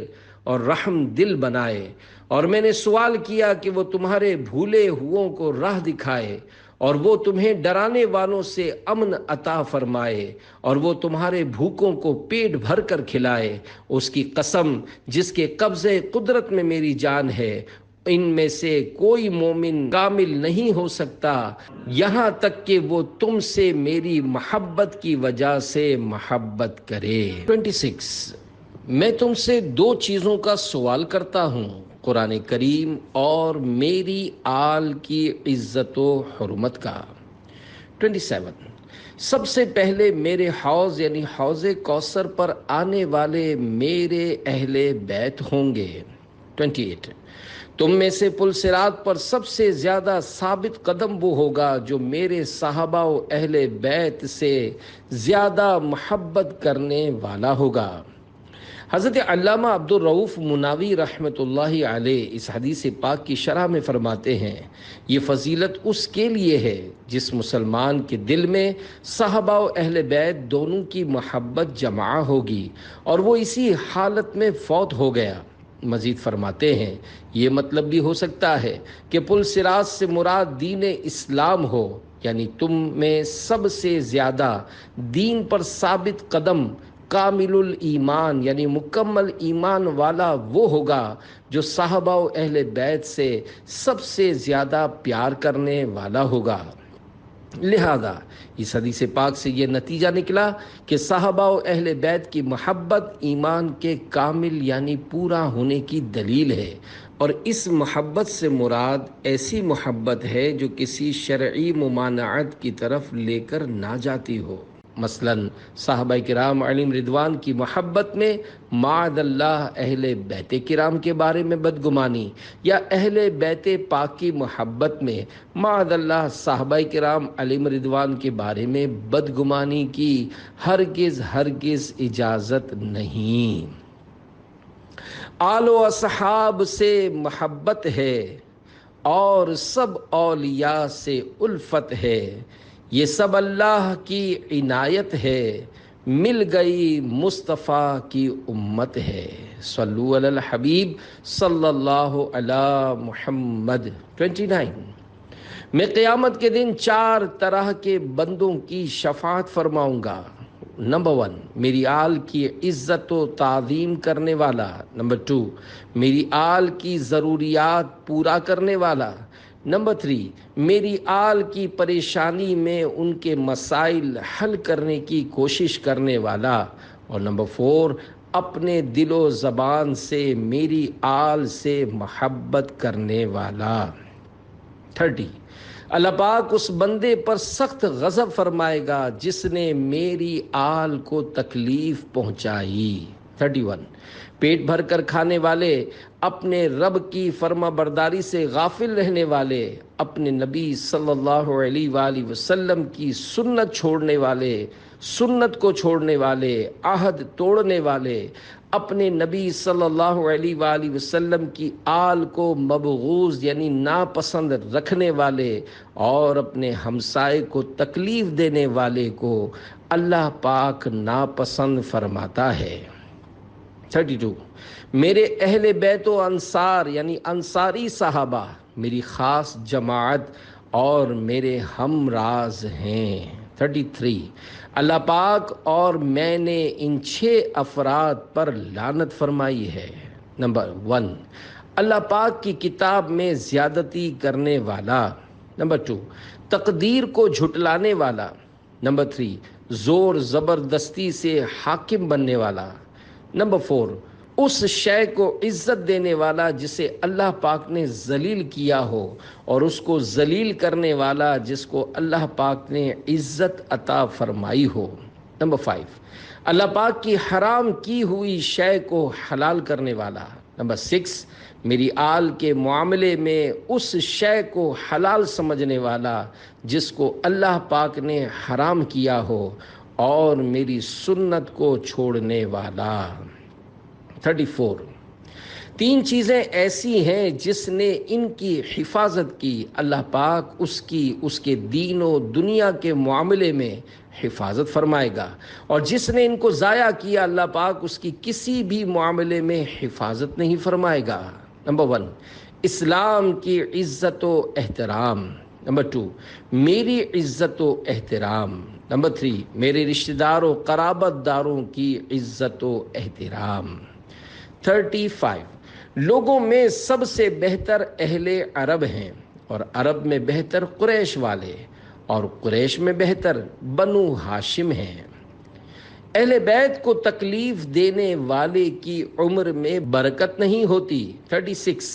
Speaker 1: اور رحم دل بنائے، اور میں نے سوال کیا کہ وہ تمہارے بھولے ہوئوں کو راہ دکھائے، اور وہ تمہیں ڈرانے والوں سے امن عطا فرمائے، اور وہ تمہارے بھوکوں کو پیٹ بھر کر کھلائے۔ اس کی قسم جس کے قبضے قدرت میں میری جان ہے، ان میں سے کوئی مومن کامل نہیں ہو سکتا یہاں تک کہ وہ تم سے میری محبت کی وجہ سے محبت کرے۔ 26، میں تم سے دو چیزوں کا سوال کرتا ہوں، قرآن کریم اور میری آل کی عزت و حرمت کا۔ 27، سب سے پہلے میرے حوض یعنی حوض کوثر پر آنے والے میرے اہل بیت ہوں گے۔ 28، تم میں سے پل صراط پر سب سے زیادہ ثابت قدم وہ ہوگا جو میرے صحابہ و اہل بیت سے زیادہ محبت کرنے والا ہوگا۔ حضرت علامہ عبدالرؤف مناوی رحمۃ اللہ علیہ اس حدیث پاک کی شرح میں فرماتے ہیں، یہ فضیلت اس کے لیے ہے جس مسلمان کے دل میں صحابہ و اہل بیت دونوں کی محبت جمع ہوگی اور وہ اسی حالت میں فوت ہو گیا۔ مزید فرماتے ہیں، یہ مطلب بھی ہو سکتا ہے کہ پل صراط سے مراد دین اسلام ہو، یعنی تم میں سب سے زیادہ دین پر ثابت قدم، کامل الایمان یعنی مکمل ایمان والا وہ ہوگا جو صحابہ و اہل بیت سے سب سے زیادہ پیار کرنے والا ہوگا۔ لہذا اس حدیث پاک سے یہ نتیجہ نکلا کہ صحابہ و اہل بیت کی محبت ایمان کے کامل یعنی پورا ہونے کی دلیل ہے، اور اس محبت سے مراد ایسی محبت ہے جو کسی شرعی ممانعت کی طرف لے کر نہ جاتی ہو۔ مثلا صحابہ کرام علیہم رضوان کی محبت میں معاذ اللہ اہل بیت کرام کے بارے میں بدگمانی، یا اہل بیت پاک کی محبت میں معاذ اللہ صحابہ کرام علیہم رضوان کے بارے میں بدگمانی کی ہرگز اجازت نہیں۔ آل و اصحاب سے محبت ہے اور سب اولیاء سے الفت ہے، یہ سب اللہ کی عنایت ہے، مل گئی مصطفیٰ کی امت ہے۔ صلو علی الحبیب صلی اللہ علی محمد۔ 29، میں قیامت کے دن 4 طرح کے بندوں کی شفاعت فرماؤں گا۔ نمبر 1، میری آل کی عزت و تعظیم کرنے والا۔ نمبر 2، میری آل کی ضروریات پورا کرنے والا۔ نمبر 3، میری آل کی پریشانی میں ان کے مسائل حل کرنے کی کوشش کرنے والا۔ اور نمبر 4، اپنے دل و زبان سے میری آل سے محبت کرنے والا۔ 30، اللہ پاک اس بندے پر سخت غضب فرمائے گا جس نے میری آل کو تکلیف پہنچائی۔ 31، پیٹ بھر کر کھانے والے، اپنے رب کی فرما برداری سے غافل رہنے والے، اپنے نبی صلی اللہ علیہ وآلہ وسلم کی سنت چھوڑنے والے، سنت کو چھوڑنے والے، عہد توڑنے والے، اپنے نبی صلی اللہ علیہ وآلہ وسلم کی آل کو مبغوض یعنی ناپسند رکھنے والے، اور اپنے ہمسائے کو تکلیف دینے والے کو اللہ پاک ناپسند فرماتا ہے۔ 32، میرے اہل بیت و انصار یعنی انصاری صحابہ میری خاص جماعت اور میرے ہم راز ہیں۔ 33، اللہ پاک اور میں نے ان 6 افراد پر لعنت فرمائی ہے۔ نمبر 1، اللہ پاک کی کتاب میں زیادتی کرنے والا۔ نمبر 2، تقدیر کو جھٹلانے والا۔ نمبر 3، زور زبردستی سے حاکم بننے والا۔ نمبر 4، اس شے کو عزت دینے والا جسے اللہ پاک نے ذلیل کیا ہو، اور اس کو ذلیل کرنے والا جس کو اللہ پاک نے عزت عطا فرمائی ہو۔ نمبر 5، اللہ پاک کی حرام کی ہوئی شے کو حلال کرنے والا۔ نمبر 6، میری آل کے معاملے میں اس شے کو حلال سمجھنے والا جس کو اللہ پاک نے حرام کیا ہو، اور میری سنت کو چھوڑنے والا۔ 34، 3 چیزیں ایسی ہیں جس نے ان کی حفاظت کی، اللہ پاک اس کے دین و دنیا کے معاملے میں حفاظت فرمائے گا، اور جس نے ان کو ضائع کیا، اللہ پاک اس کی کسی بھی معاملے میں حفاظت نہیں فرمائے گا۔ نمبر 1، اسلام کی عزت و احترام۔ نمبر 2، میری عزت و احترام۔ نمبر 3، میرے رشتہ دار و قرابت داروں کی عزت و احترام۔ 35، لوگوں میں سب سے بہتر اہل عرب ہیں، اور عرب میں بہتر قریش والے، اور قریش میں بہتر بنو ہاشم ہیں۔ اہل بیت کو تکلیف دینے والے کی عمر میں برکت نہیں ہوتی۔ 36،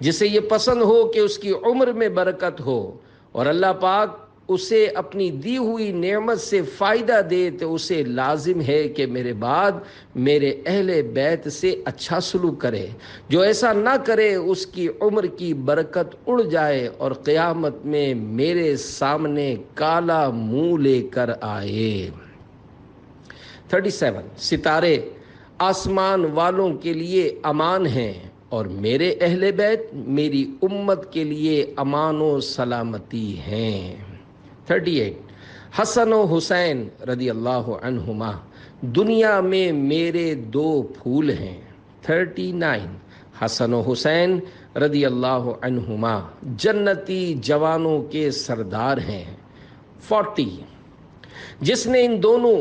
Speaker 1: جسے یہ پسند ہو کہ اس کی عمر میں برکت ہو، اور اللہ پاک اسے اپنی دی ہوئی نعمت سے فائدہ دے، تو اسے لازم ہے کہ میرے بعد میرے اہل بیت سے اچھا سلوک کرے۔ جو ایسا نہ کرے اس کی عمر کی برکت اڑ جائے، اور قیامت میں میرے سامنے کالا منہ لے کر آئے۔ 37، ستارے آسمان والوں کے لیے امان ہیں، اور میرے اہل بیت میری امت کے لیے امان و سلامتی ہیں۔ 38، حسن و حسین رضی اللہ عنہما دنیا میں میرے 2 پھول ہیں۔ 39، حسن و حسین رضی اللہ عنہما جنتی جوانوں کے سردار ہیں۔ 40، جس نے ان دونوں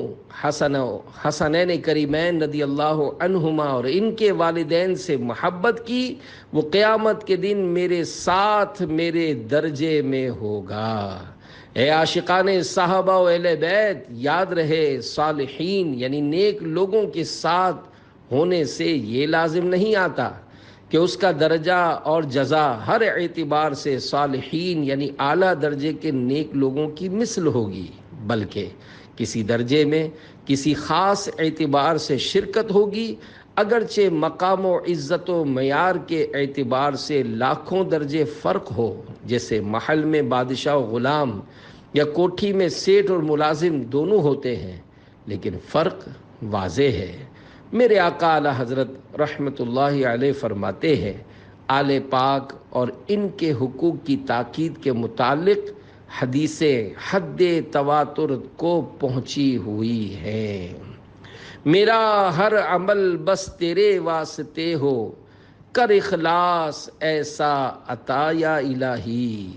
Speaker 1: حسنین کریمین رضی اللہ عنہما اور ان کے والدین سے محبت کی، وہ قیامت کے دن میرے ساتھ میرے درجے میں ہوگا۔ اے عاشقان صحابہ و اہل بیت، یاد رہے صالحین یعنی نیک لوگوں کے ساتھ ہونے سے یہ لازم نہیں آتا کہ اس کا درجہ اور جزا ہر اعتبار سے صالحین یعنی اعلیٰ درجے کے نیک لوگوں کی مثل ہوگی، بلکہ کسی درجے میں کسی خاص اعتبار سے شرکت ہوگی، اگرچہ مقام و عزت و معیار کے اعتبار سے لاکھوں درجے فرق ہو، جیسے محل میں بادشاہ و غلام یا کوٹھی میں سیٹھ اور ملازم دونوں ہوتے ہیں، لیکن فرق واضح ہے۔ میرے آقا اعلی حضرت رحمت اللہ علیہ فرماتے ہیں، آل پاک اور ان کے حقوق کی تاکید کے متعلق حدیثیں حد تواتر کو پہنچی ہوئی ہیں۔ میرا ہر عمل بس تیرے واسطے ہو، کر اخلاص ایسا عطا یا الہی۔